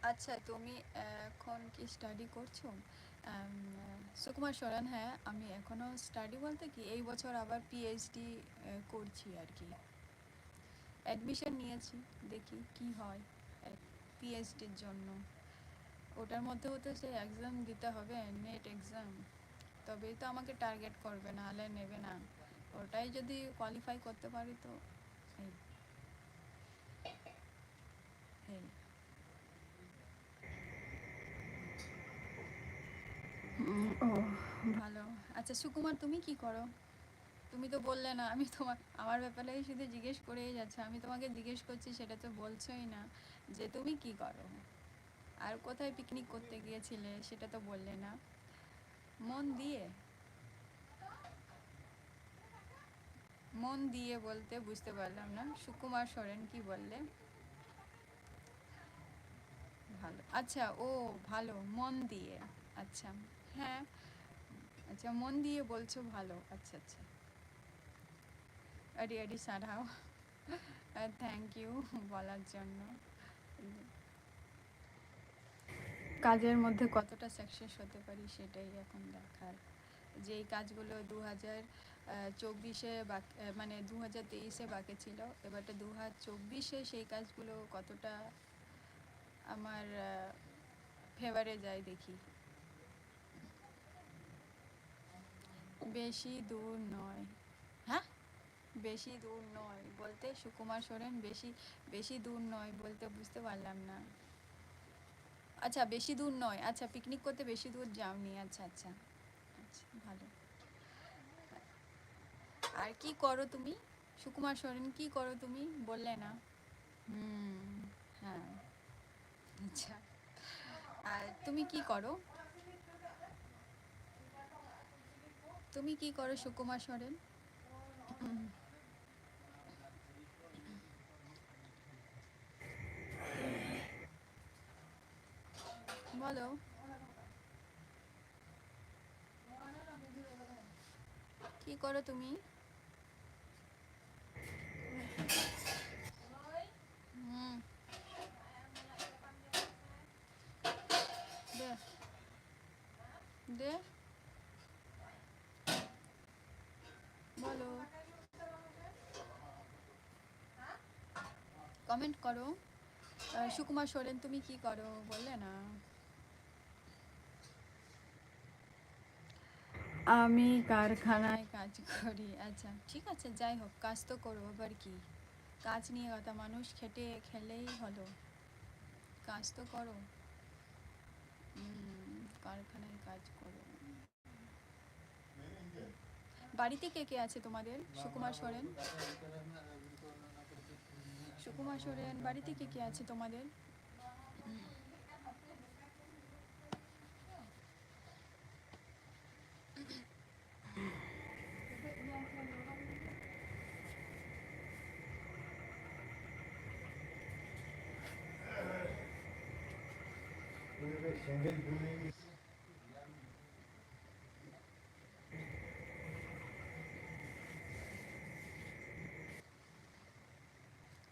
আচ্ছা, তুমি এখন কি স্টাডি করছো? সুকুমার সোরেন, হ্যাঁ আমি এখনও স্টাডি বলতে কি এই বছর আবার পিএইচডি করছি আর কি। অ্যাডমিশন নিয়েছি, দেখি কি হয় পিএইচডির জন্য। ওটার মধ্যেও তো সেই এক্সাম দিতে হবে, নেট এক্সাম, তবেই তো আমাকে টার্গেট করবে, নাহলে নেবে না। ওটাই যদি কোয়ালিফাই করতে পারি তো এই এই ও ভালো। আচ্ছা সুকুমার, তুমি কি করো? তুমি তো বললে না, আমি তোমার আমার ব্যাপারেই শুধু জিজ্ঞেস করেই যাচ্ছে, আমি তোমাকে জিজ্ঞেস করছি সেটা তো বলছোই না, যে তুমি কি করো আর কোথায় পিকনিক করতে গিয়েছিলে সেটা তো বললে না। মন দিয়ে, মন দিয়ে বলতে বুঝতে পারলাম না। সুকুমার সোরেন কি বললে? ভালো, আচ্ছা ও ভালো, মন দিয়ে। আচ্ছা, হ্যাঁ, আচ্ছা মন দিয়ে বলছো ভালো, আচ্ছা আচ্ছা। আরে আরে সারাও, থ্যাংক ইউ বলার জন্য। কাজের মধ্যে কতটা সাকসেস হতে পারি সেটাই এখন দেখার। যেই কাজগুলো 2024-এ মানে 2023-এ বাকি ছিল, এবারটা 2024-এ সেই কাজগুলো কতটা আমার ফেভারে যায় দেখি। বেশি দূর নয়। হ্যাঁ, বেশি দূর নয় বলতে সুকুমার সোরেন, বেশি বেশি দূর নয় বলতে বুঝতে পারলাম না। আচ্ছা বেশি দূর নয়, আচ্ছা পিকনিক করতে বেশি দূর যাওনি, আচ্ছা আচ্ছা। আচ্ছা ভালো। আর কি করো তুমি? সুকুমার সোরেন, কি করো তুমি বললে না? হুম, হ্যাঁ, আচ্ছা। আর তুমি কি করো? তুমি কি করো সুকুমার সোরেন? বলো। কি করো তুমি? হুম, দে দে বলো, কমেন্ট করো। সুকুমার সোরেন তুমি কি করো বললে না? আমি কারখানায় কাজ করি। আচ্ছা ঠিক আছে, যাই হোক, কাজ তো করো, আবার কি, কাজ নিয়ে কথা, মানুষ খেটে খেলেই হলো, কাজ তো করো। কারখানায় কাজ করো। বাড়িতে কে কে আছে তোমাদের? সুকুমার সোরেন, সুকুমার সোরেন, বাড়িতে কে কে আছে তোমাদের?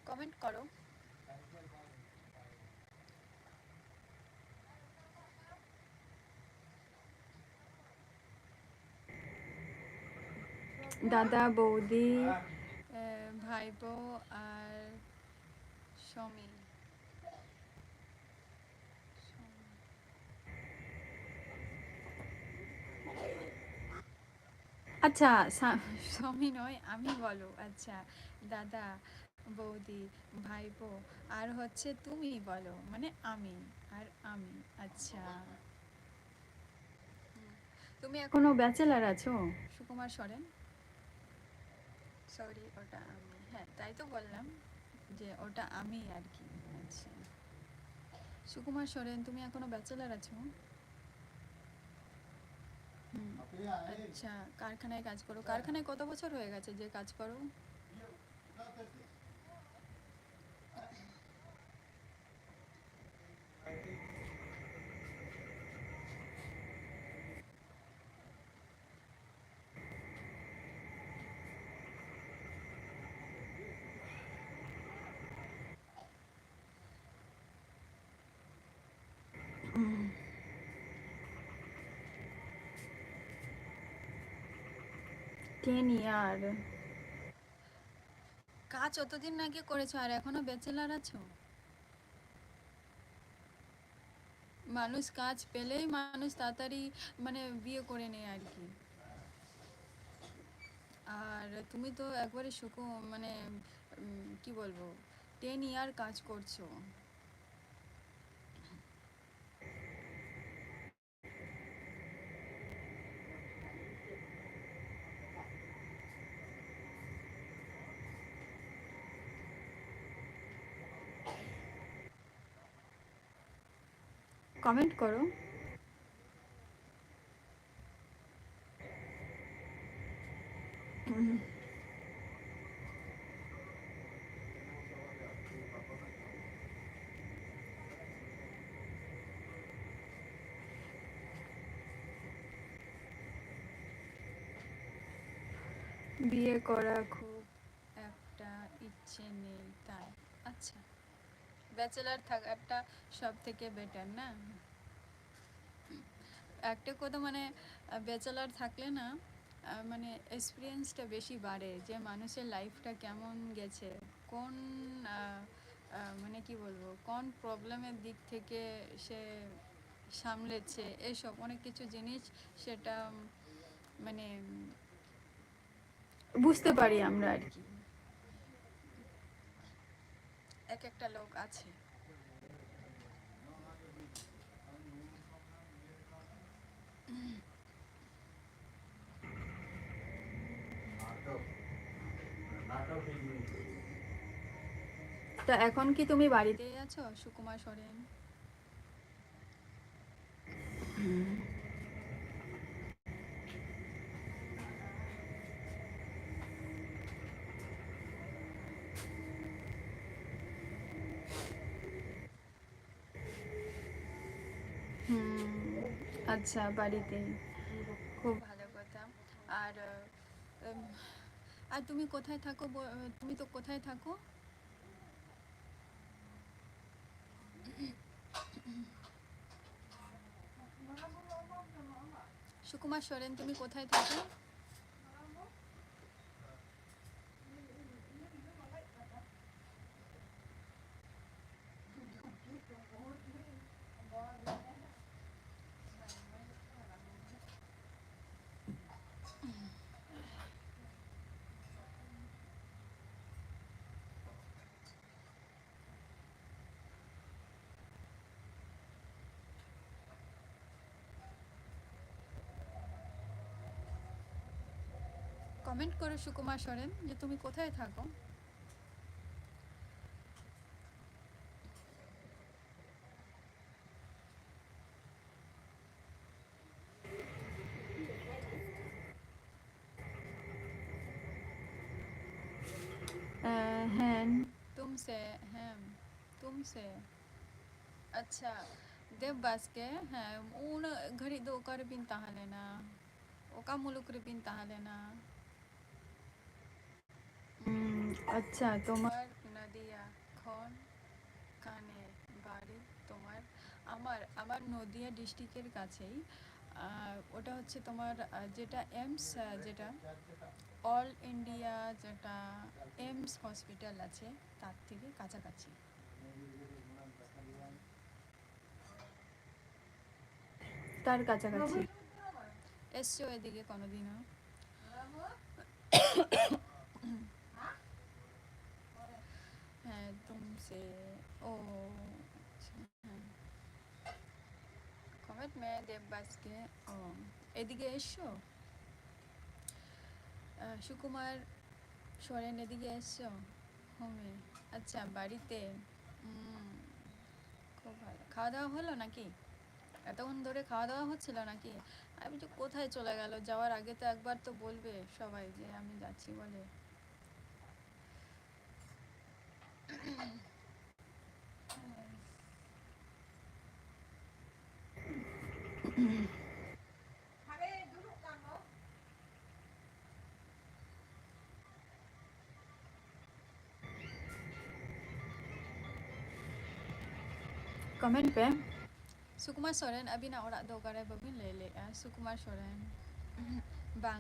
কমেন্ট করো। দাদা বৌদি, ভাইপো আর সমী। আচ্ছা, সমী নয়, আমি বলো। আচ্ছা, দাদা বৌদি ভাইপো আর হচ্ছে তুমি বলো, মানে আমি আর আমি। আচ্ছা, তুমি এখনো ব্যাচেলার আছো সুকুমার সোরেন? সরি, ওটা আমি, হ্যাঁ তাই তো বললাম যে ওটা আমি আর কি। আচ্ছা, সুকুমার সোরেন তুমি এখনো ব্যাচেলার আছো? হুম, আচ্ছা, কারখানায় কাজ করো। কারখানায় কত বছর হয়ে গেছে যে কাজ করো? হুম, 10 ইয়ার। কাজ অতদিন আগে করেছো আর এখনো ব্যাচেলার আছো? মানুষ কাজ পেলেই মানুষ তাড়াতাড়ি মানে বিয়ে করে নেয় আর কি। আর তুমি তো একবারে মানে কি বলবো, 10 ইয়ার কাজ করছো। কমেন্ট করো। বিয়ে করা খুব একটা ইচ্ছে নেই তাই। আচ্ছা, ব্যাচেলার থাকাটা সব থেকে বেটার না? একটা কথা মানে, ব্যাচেলার থাকলে না মানে এক্সপিরিয়েন্সটা বেশি বাড়ে, যে মানুষের লাইফটা কেমন গেছে, কোন মানে কি বলবো, কোন প্রবলেমের দিক থেকে সে সামলেছে, এসব অনেক কিছু জিনিস সেটা মানে বুঝতে পারি আমরা আর কি। এক একটা লোক আছে। তা এখন কি তুমি বাড়িতেই আছো সুকুমার সোরেন? হুম, আচ্ছা, বাড়িতেই, খুব ভালো কথা। আর উম, আর তুমি কোথায় থাকো তুমি তো কোথায় থাকো? সুকুমার সোরেন তুমি কোথায় থাকো? কমেন্ট করো সুকুমার সোরেন যে তুমি কোথায় থাকো। হ্যাঁ तुमसे হ্যাঁ तुमसे अच्छा देवबास के हाँ उन घड़ी दो कर बिन ताहलेना ओका मुलुक रे बिन ताहलेना अच्छा তোমার নদিয়া খন কানে বাড়ি তোমার আমার আমার নদিয়া ডিস্ট্রিক্টের কাছেই ওটা হচ্ছে তোমার যেটা এমস যেটা অল ইন্ডিয়া যেটা এমস হসপিটাল আছে তার থেকে কাছাকাছি তার কাছাকাছি এসছো এদিকে কোনোদিনও হ্যাঁ तुमसे ও কমেন্ট মে দেববাসকে ও এদিকে এসছো সুকুমার সোরেন এদিকে এসছো হোমে আচ্ছা বাড়িতে খুব ভালো খাওয়া দাওয়া হলো নাকি এতক্ষণ ধরে খাওয়া দাওয়া হচ্ছিল নাকি আমি তো কোথায় চলে গেল যাওয়ার আগে তো একবার তো বলবে সবাই যে আমি যাচ্ছি বলে कमेंट पे सुकुमार सोरेन अभी ना ओरा दो करे बबिन ले ले सुकुमार सोरेन বাং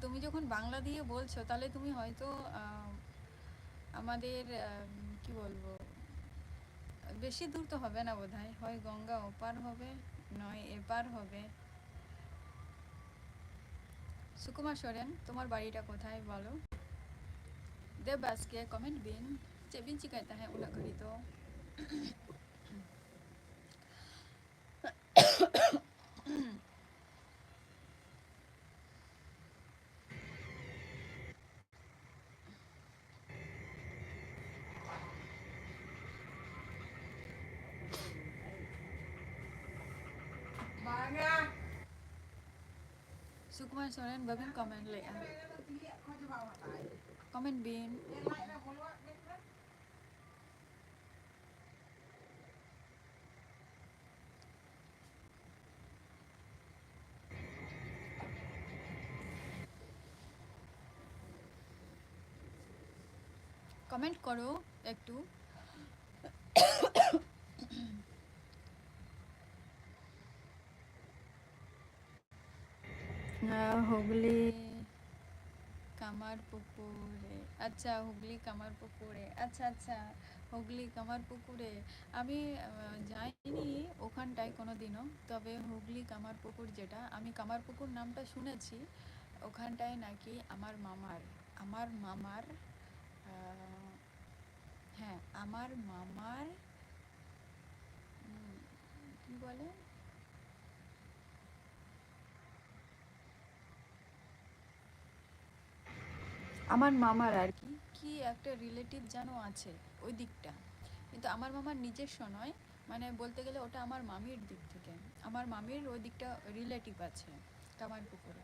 তুমি যখন বাংলা দিয়ে বলছো তাহলে তুমি হয়তো আমাদের কি বলবো বেশি দূর তো হবে না বোধহয় হয় গঙ্গা ওপার হবে নয় এপার হবে সুকুমার সোরেন তোমার বাড়িটা কোথায় বলো देवबास के कमेंट बिन चेबिन चिकाता है उना घड़ी तो सुकुमार सोरेन बबिन कमेंट ले कमेंट बिन कमेंट करो একটু হুগলি কামারপুকুরে আচ্ছা হুগলি কামারপুকুরে আচ্ছা আচ্ছা হুগলি কামারপুকুরে আমি যাইনি ওখানটায় কোনো দিনও তবে হুগলি কামারপুকুর যেটা আমি কামারপুকুর নামটা শুনেছি ওখানটায় নাকি আমার মামার হ্যাঁ আমার মামার কি বলে আমার মামার আর কি কি একটা রিলেটিভ যেন আছে ওই দিকটা কিন্তু আমার মামার নিজস্ব নয় মানে বলতে গেলে ওটা আমার মামির দিক থেকে আমার মামির ওই দিকটা রিলেটিভ আছে কামারপুকুরে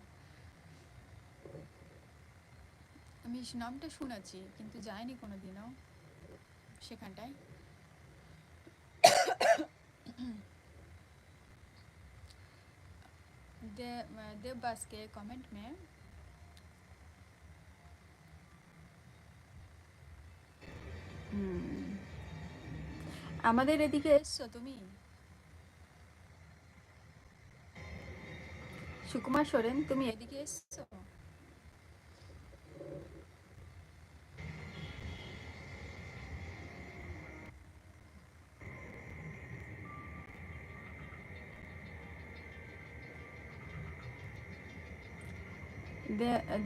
আমি নামটা শুনেছি কিন্তু যাইনি কোনো দিনও সেখানটায় देवबास के कमेंट में আমাদের এদিকে এসছো তুমি? সুকুমার সোরেন, তুমি এদিকে এসছো?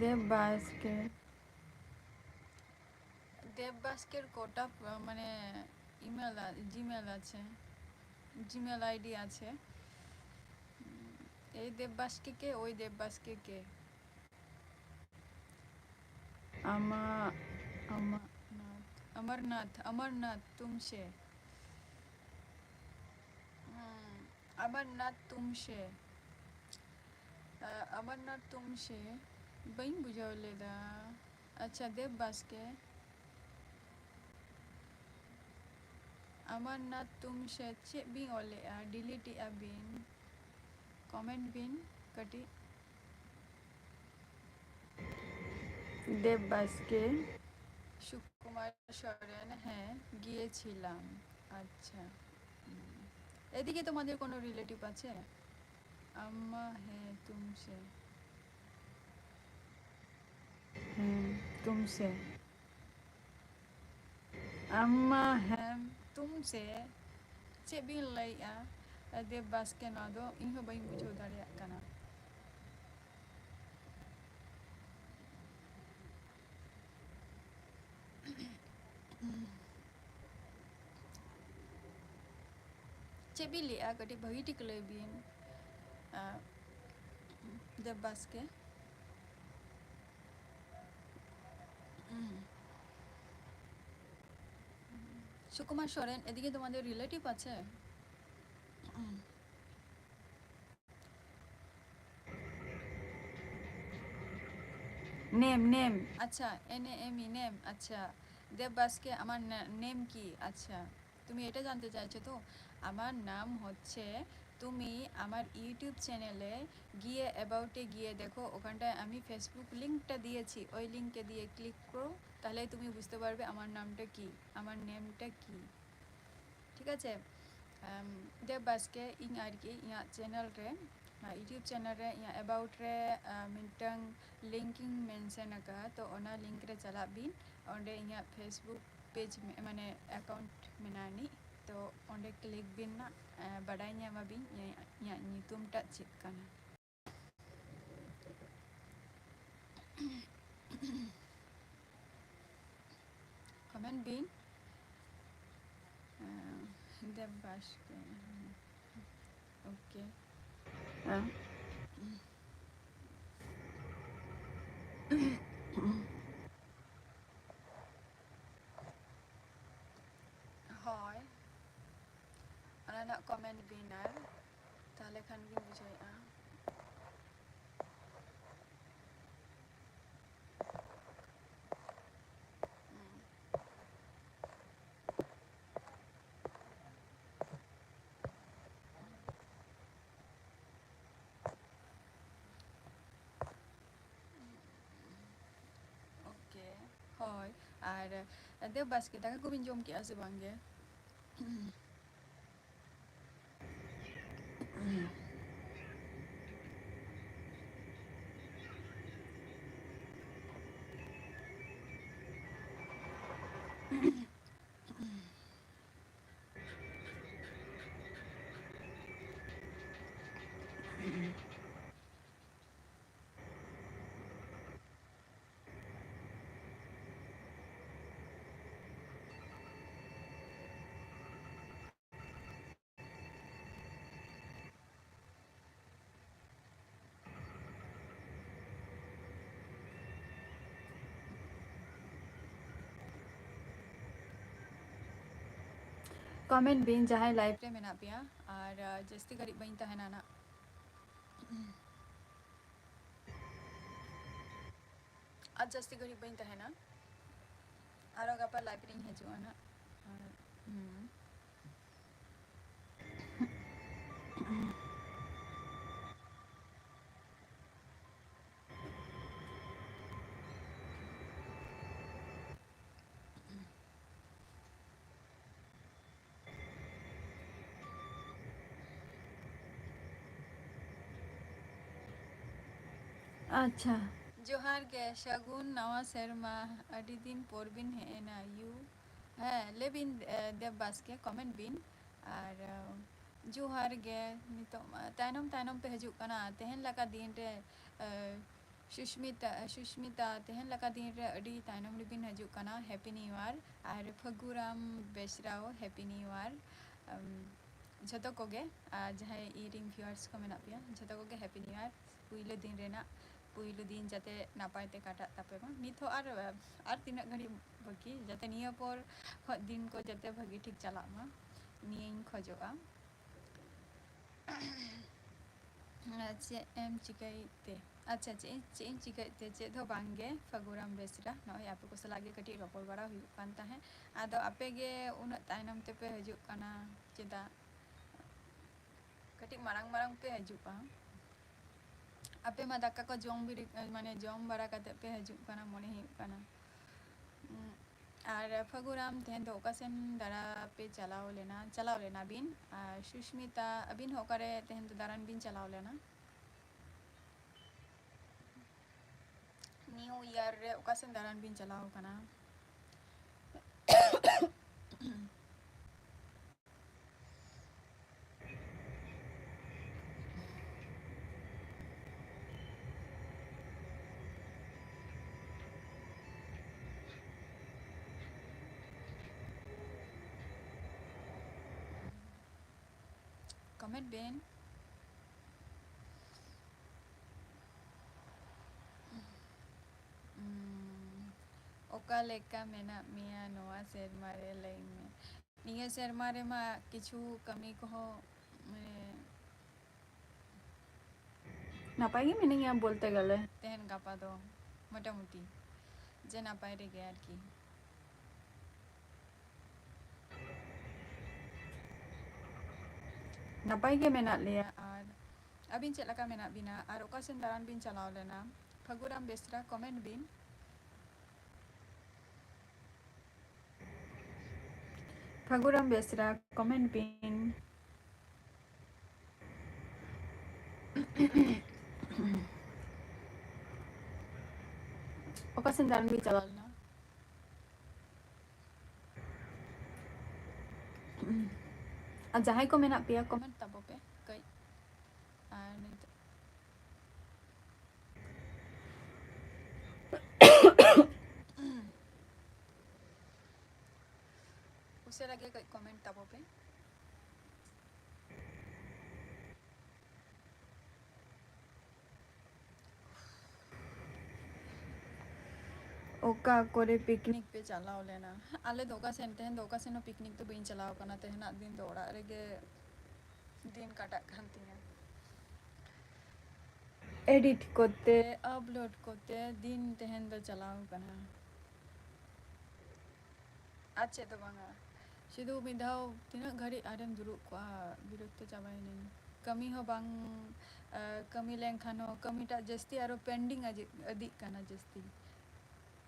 দেববাস্কের দেববাস্কের কোটা মানে ইমেল জিমেল আছে, জিমেল আইডি আছে। এই দেববাসকে কে, ওই দেববাসকে কে? আমা अमरनाथ अमरनाथ अमरनाथ तुमसे अमरनाथ तुमसे अमरनाथ तुमसे बइन बुझावलेदा। अच्छा देव बास्के अमरनाथ तुमसे चे बिन ओले डिलीट बिन कमेंट बिन कटी देव बास्के সুকুমার সরেন, হ্যাঁ গিয়েছিলাম। আচ্ছা, এদিকে তোমাদের কোনো রিলেটিভ আছে? আম্মা হ্যাঁ তুমসে, হ্যাঁ তুমসে, আম্মা হ্যাঁ তুমসে ᱪᱮᱫ ᱵᱤᱱ ᱞᱟᱹᱭᱮᱜᱼᱟ? ᱫᱮᱵ ᱵᱟᱥᱠᱮ, ᱱᱚᱣᱟ ᱫᱚ ᱤᱧᱦᱚᱸ ᱵᱟᱹᱧ ᱵᱩᱡᱷᱟᱹᱣ ᱫᱟᱲᱮᱭᱟᱜ ᱠᱟᱱᱟ। ᱪᱮᱫ ᱵᱤᱱ ᱞᱟᱹᱭᱮᱜᱼᱟ ᱠᱟᱹᱴᱤᱡ ᱵᱷᱟᱹᱜᱤ ᱴᱷᱤᱠ ᱞᱟᱹᱭ ᱵᱤᱱ ᱫᱮᱵ ᱵᱟᱥᱠᱮ। সুকুমার সরেন, এদিকে তোমাদের রিলেটিভ আছে? নেম নেম, আচ্ছা NAME নেম, আচ্ছা দেব বাসকে আমার নেম কি? আচ্ছা তুমি এটা জানতে চাইছো তো? আমার নাম হচ্ছে, তুমি আমার ইউটিউব চ্যানেলে গিয়ে অ্যাবাউটে গিয়ে দেখো, ওখানটায় আমি ফেসবুক লিঙ্কটা দিয়েছি, ওই লিঙ্কে দিয়ে ক্লিক করো, তাহলেই তুমি বুঝতে পারবে আমার নামটা কি, আমার নেমটা কি। ঠিক আছে? দেব বাসকে ইং আর কি ইয়া চ্যানেল রে, यूट्यूब चैनल रे या अबाउट रे मिटंग लिंकिंग मेंशन का, तो ओना लिंक रे चला बिन ओंडे इया फेसबुक पेज माने अकाउंट मेनानी, तो ओंडे क्लिक बिन ना बडाई ᱧᱟᱢᱟ बिन इया ᱧᱩᱛᱩᱢ टा चेक काना। कमेंट बिन देव बास्के, ओके হয় ᱚᱱᱟ ᱨᱮᱱᱟᱜ ᱠᱚᱢᱮᱱᱴ ᱵᱤᱱ ᱟᱨ ᱛᱟᱦᱞᱮ ᱠᱷᱟᱱ ᱵᱤᱱ ᱵᱩᱡᱷᱟᱹᱣᱮᱜᱼᱟ। ओके হয়। আর দেব বাসকে দাকা কবিন জম কি আছে বাঙ্গে? कमेंट बिन जहाँ लाइव रे मेना पिया और जस्ती घड़ी बइन तहना ना, आज जस्ती घड़ी बइन तहना आरो गपा लाइव रे हिजुआ ना। अच्छा जोहार गे शगुन नवा सेरमा अडी दिन पोर बिन हेना यू लेबिन देव बास्के कमेंट बिन और जोहार गे नितो तायनम तायनम पे हजू कना तेहन लका दिन रे सुष्मिता तेहन लका दिन रे अडी तायनम रिबिन हजू कना हैप्पी न्यू ईयर और फगुराम बेसराओ हैप्पी न्यू ईयर झतो कोगे जहां इरिंग व्यूअर्स को मेना पिया झतो कोगे हैप्पी न्यू ईयर पुइलो दिन रेना पुइलो दिन जाते नापाय ते काटा तापे मा नित हो आर तिना घड़ी बाकी जाते निया पर दिन को जाते भागी ठीक चला मा नियन खोजोआ चे एम चिकाइते अच्छा चे चिकाइते चे दो बांगे फगुराम बेसरा नय आपे को सलागे कटी रपड़ बड़ा हुई कान ताहे आदो आपे गे उन तायनम ते पे हजू काना चेदा कटी मारंग मारंग पे हजू पा आपे मा दाका को जम बिरी माने जम बड़ा काते पे हजू काना मने ही काना और फगुराम तेहन तो ओकासेन दारा पे चलाओ लेना बिन सुष्मिता अबिन होकारे तेहन तो दारान बिन चलाओ लेना न्यू ईयर रे ओकासेन दारान बिन चलाओ काना कमेंट बेन ओका लेका मेना मिया नोआ सेरमा रे लाइन में निया सेरमा रे मा किछु कमी को माने नापाय गे मिनिंग बोलते गले तेहन गापा दो मोटामुटी जे नापाय रे गे आरकी नापाय गे मेना लिया और अबिन चेक लका मेना बिना और ओकासेन दारान बिन चलाओ लेना फगुराम बेसरा कमेंट बिन फगुराम बेसरा कमेंट बिन ओकासेन दारान बिन चलाओ लेना जहां को मेना पिया कमेंट तबो पे कई उसे लगे कई कमेंट तबो पे ओका कोरे पिकनिक पे चलाओ लेना आले दोका सेन तेहन दोका सेन पिकनिक तो बइन चलाओ कना तेहना दिन तो ओड़ा रेगे दिन काटा खान तिया एडिट कोते अपलोड कोते दिन तेहन दो चलाओ कना अच्छे तो बांगा शुद्ध मिधाव तीना घड़ी आरम दुरुब को विरक्त चाबाय नहीं कमी हो बांग कमी लेंखान हो कमीटा जस्ती आरो पेंडिंग अधिक काना जस्ती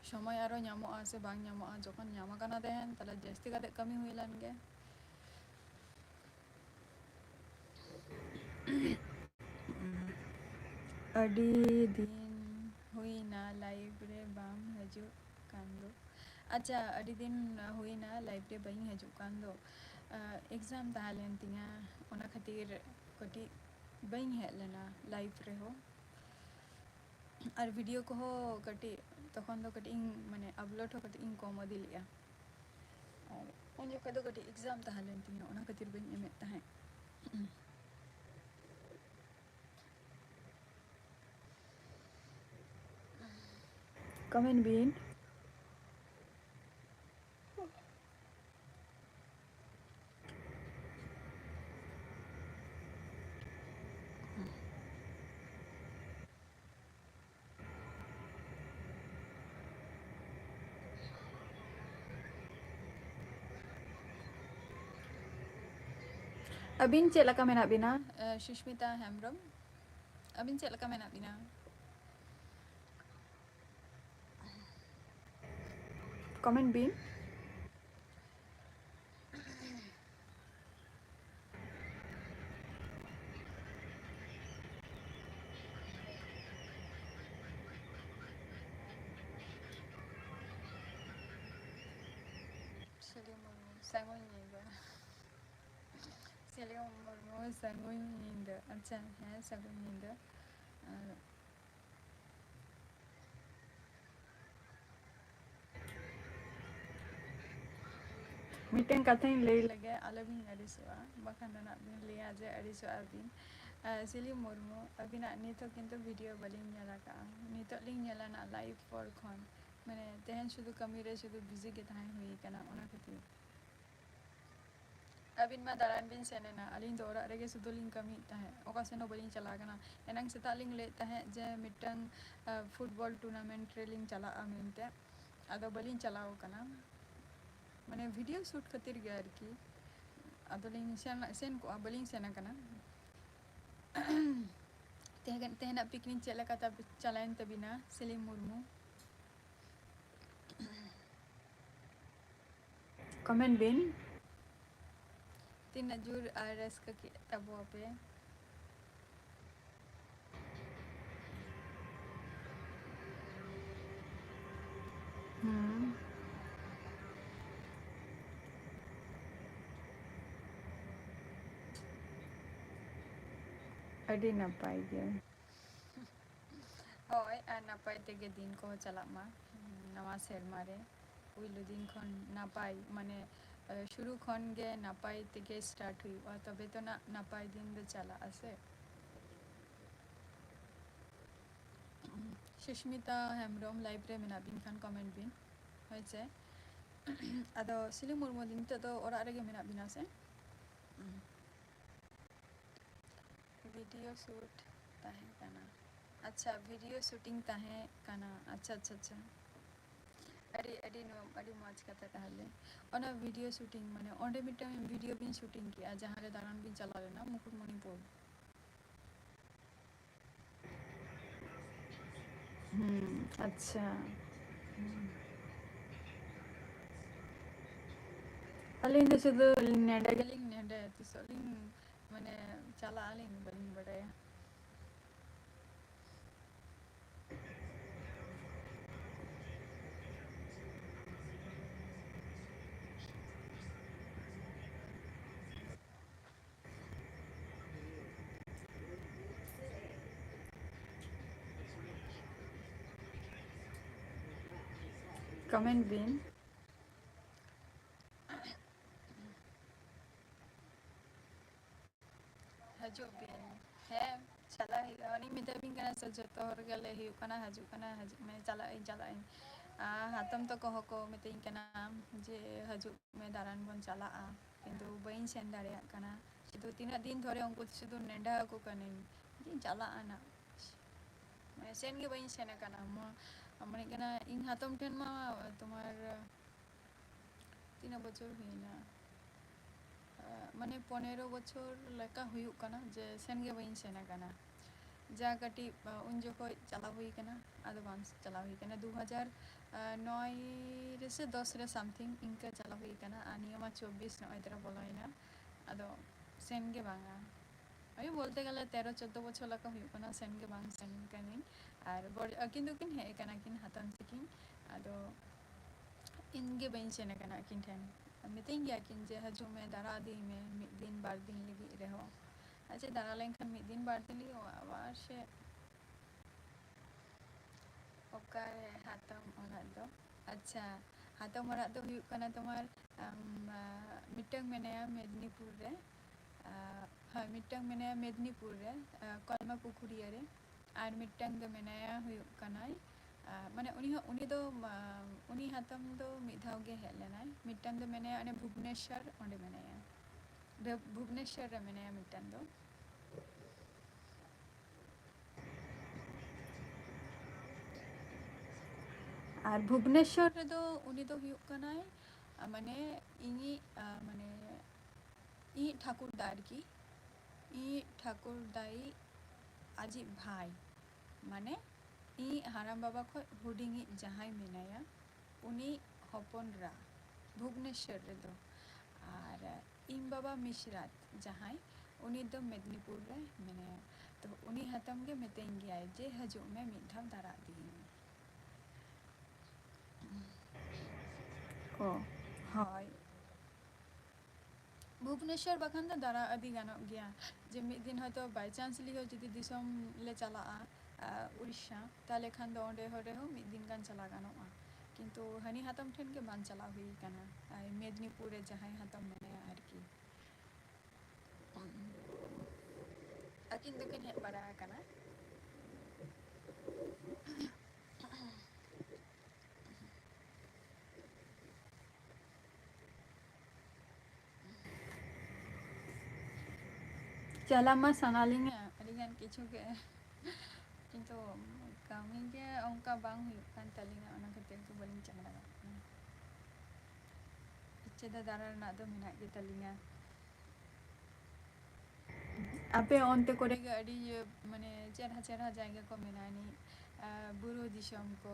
समय आरो ᱧᱟᱢᱚᱜᱼᱟ ᱥᱮ ᱵᱟᱝ ᱧᱟᱢᱚᱜᱼᱟ ᱡᱚᱠᱷᱚᱱ ᱧᱟᱢ ᱟᱠᱟᱱᱟ ᱛᱟᱦᱮᱱ ᱛᱟᱦᱞᱮ ᱡᱟᱹᱥᱛᱤ ᱠᱟᱛᱮ ᱠᱟᱹᱢᱤ ᱦᱩᱭ ᱞᱮᱱ ᱜᱮ अडी दिन हुईना लाइव रे बाम हजू कांदो अच्छा अडी दिन हुईना लाइव रे बई हजू कांदो एग्जाम तालेन तिया ओना खातिर कटी बई हेज लेना लाइव रे हो और वीडियो को हो कटी तखन दो कटी माने अपलोड हो कटी कम दी लिया और उन जो कदो कटी एग्जाम तालेन तिया ओना खातिर बई एमेत ताहे कमेंट बिन अबिन चेक लका मेना बिना सुष्मिता हेम्ब्रम अबिन चेक लका मेना बिना कमेंट बिन Selim Murmu, Sangun Nyinda. Selim Murmu, Sangun Nyinda. अच्छा है Sangun Nyinda. मीटिंग कथें ले लगे अलबिन अरिसवा बखान ना बिन लिया जे अरिसवा बिन Selim Murmu अबिना नितो किंतु वीडियो बलिंग nyala का नितो लिंग nyala ना लाइव फॉर खन मैंने तेहन शुद्ध कमी रे शुद्ध बिजी के ताहे हुई कना उना कती अबिन मा दारान बिन सेने ना अलिंग दो ओरा रेगे शुद्ध लिंग कमी ताहे ओका सेनो बलिंग चला कना एनंग सेता लिंग ले ताहे जे मिटंग फुटबॉल टूर्नामेंट रे लिंग चला अमिनते अदो बलिंग चलाओ कना मैंने वीडियो शूट खातिर गया की अदो लिंग सेन को बलिंग सेना कना तेहना पिकनिक चला कता चलाइन तबिना Selim Murmu कमेंट बिन तीन नजूर आरएस का तबो पे अड़ी नपाई गया होय नपाई तेगे दिन को चला मा नवा सेरमा रे उइलो दिन खन नपाई माने शुरू खन गे नपाई तेगे स्टार्ट हुई और तबे तो ना नपाई दिन दे चला आसे सुष्मिता हेमब्रम लाइव रे मेना बिन खान कमेंट बिन होइसे अदो Selim Murmu दिन तो ओरा रेगे मेना बिना से वीडियो शूट ताहे कना अच्छा वीडियो शूटिंग ताहे कना अच्छा अच्छा अच्छा अड़ी मौज कथा ताहले ओना वीडियो शूटिंग माने ओंडे मिटम वीडियो बिन शूटिंग किया जहां रे दारान बिन चला लेना मुकुटमणिपुर अच्छा अलिंग दे सुदु नेडा गेलिंग नेडा तिसलिंग माने चला अलिंग बलिंग बड़ाया कमेंट बिन हजू बिन है चला अनी मिते बिन कना सजतो हर गले हि कना हजू मैं चला हातम तो कहो को मिते कना जे हजू में दारान बन चला किंतु बइन सेन दाड़िया कना शुद्ध तीना दिन धरे उनको शुद्ध नेंडा को कने दिन चला ना मैं सेन के बइन सेन कना मने कना इन हातम ठेन मा तुम्हार तीना बचर हुईना माने 15 बचर लेका हुयुक कना जे सेन गे बइन सेन कना जा कटी उन जोखो चला हुई कना आदो बांस चला हुई कना 2009 रे से 10 रे समथिंग इनका चला हुई कना आनियमा 24 न इतरा बोलाइना आदो सेन गे बांगा अभी बोलते गले 13-14 बचर लेका हुयुक कना सेन गे बांग सेन कनी आर किंतु किन हे कना किन हातम सिकिन आदो इनगे बइन सेन कना किन ठेन मितिंग गया किन जे हजू में दारा दी में मिद दिन बार दिन लगी रहो अच्छा दारा लेंखन मिद दिन बार दिन लगी आवार से ओकारे हातम ओरात दो अच्छा हातम ओरात दो हुयुक कना तुम्हार मिटंग मेनाया मेदिनीपुर रे हाँ मिटंग मेनाया मेदिनीपुर रे कलमा पुखुरिया रे आर मिटंग दो मेनाया हुयुक कनाय माने उनी दो उनी हातम दो मिधाव गे हेज लेनाय मिटंग दो मेनाया अने भुवनेश्वर ओंडे मेनाया भुवनेश्वर रे मेनाया मिटंग दो और भुवनेश्वर रे दो उनी दो हुयुक कनाय माने इनी माने ई ठाकुरदार की ई ठाकुरदाई आजी भाई माने ई हाराम बाबा खो हुडिंगी जहाई मेनाया उनी हपनरा भुवनेश्वर रे दो और इन बाबा मिश्रात जहाई उनी दो मेदिनीपुर रे मेनाया तो उनी हातम गे मितेंग गया जे हजू में मिधाव दारा दी ओ हाय भुवनेश्वर बखान ᱫᱚ ᱫᱟᱬᱟ ᱟᱹᱰᱤ ᱜᱟᱱᱚᱜ ᱜᱮᱭᱟ ᱡᱮ ᱢᱤᱫ ᱫᱤᱱ ᱦᱚᱭᱛᱳ ᱵᱟᱭ ᱪᱟᱱᱥ ᱞᱤᱦᱚ ᱡᱩᱫᱤ ᱫᱤᱥᱚᱢ ᱞᱮ ᱪᱟᱞᱟᱜᱼᱟ ᱩᱲᱤᱥᱥᱟ ᱛᱟᱦᱞᱮ ᱠᱷᱟᱱ ᱫᱚ ᱚᱸᱰᱮ ᱨᱮᱦᱚᱸ ᱢᱤᱫ ᱫᱤᱱ ᱜᱟᱱ ᱪᱟᱞᱟᱣ ᱜᱟᱱᱚᱜᱼᱟ ᱠᱤᱱᱛᱩ ᱦᱟᱹᱱᱤ ᱦᱟᱛᱚᱢ ᱴᱷᱮᱱ ᱜᱮ ᱵᱟᱝ ᱪᱟᱞᱟᱣ ᱦᱩᱭ ᱟᱠᱟᱱᱟ ᱢᱮᱫᱽᱱᱤᱯᱩᱨ ᱨᱮ ᱡᱟᱦᱟᱸᱭ ᱦᱟᱛᱚᱢ ᱢᱮᱱᱟᱭᱟ ᱟᱨᱠᱤ ᱟᱹᱠᱤᱱ ᱫᱚᱠᱤᱱ ᱦᱮᱡ ᱵᱟᱲᱟ ᱟᱠᱟᱱᱟ ᱪᱟᱞᱟᱣ ᱢᱟ ᱥᱟᱱᱟ ᱞᱤᱧᱟ ᱟᱹᱰᱤᱜᱟᱱ ᱠᱤᱪᱷᱩ ᱜᱮ ᱠᱤᱱᱛᱩ ᱠᱟᱹᱢᱤ ᱜᱮ ᱚᱱᱠᱟ ᱵᱟᱝ ᱦᱩᱭᱩᱜ ᱠᱟᱱ ᱛᱟᱹᱞᱤᱧᱟ ᱚᱱᱟ ᱠᱷᱟᱹᱛᱤᱨ ᱜᱮ ᱵᱟᱹᱞᱤᱧ ᱪᱟᱞᱟᱣ ᱫᱟᱲᱮᱭᱟᱜ ᱠᱟᱱᱟ ᱤᱪᱪᱷᱟᱹ ᱫᱚ ᱫᱟᱬᱟ ᱨᱮᱱᱟᱜ ᱫᱚ ᱢᱮᱱᱟᱜ ᱜᱮ ᱛᱟᱹᱞᱤᱧᱟ ᱟᱯᱮ ᱚᱱᱛᱮ ᱠᱚᱨᱮ ᱜᱮ ᱟᱹᱰᱤ ᱢᱟᱱᱮ ᱪᱮᱨᱦᱟ ᱪᱮᱨᱦᱟ ᱡᱟᱭᱜᱟ ᱠᱚ ᱢᱮᱱᱟᱜᱼᱟ ᱱᱤ ᱵᱩᱨᱩ ᱫᱤᱥᱚᱢ ᱠᱚ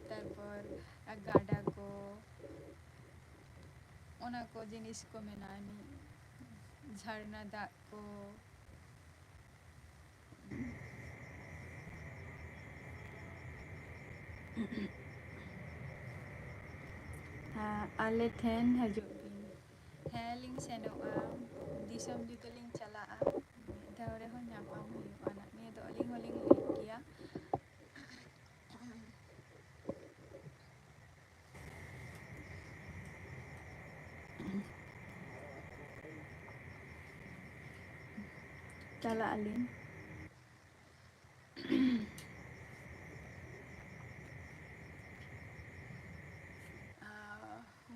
ᱛᱟᱨᱯᱚᱨ ᱜᱟᱰᱟ ᱠᱚ ᱚᱱᱟ ᱠᱚ ᱡᱤᱱᱤᱥ ᱠᱚ ᱢᱮᱱᱟᱜᱼᱟ ᱱᱤ ᱡᱷᱟᱨᱱᱟ ᱫᱟᱜ ᱠᱚ ᱟᱞᱮ ᱴᱷᱮᱱ ᱦᱤᱡᱩᱜ ᱵᱤᱱ ᱦᱮᱸ ᱞᱤᱧ ᱥᱮᱱᱚᱜᱼᱟ ᱫᱤᱥᱚᱢ ᱡᱩᱫᱤ ᱞᱤᱧ ᱪᱟᱞᱟᱜᱼᱟ ᱢᱤᱫ ᱫᱷᱟᱣ ᱨᱮᱦᱚᱸ ᱧᱟᱯᱟᱢ ᱦᱩᱭᱩᱜᱼᱟ ᱱᱤᱭᱟᱹ ᱫᱚ ᱟᱹᱞᱤᱧ ᱦᱚᱞᱤᱧ ᱞᱟᱹᱭ ᱜᱮᱭᱟ ᱪᱟᱞᱟᱜ ᱟᱹᱞᱤᱧ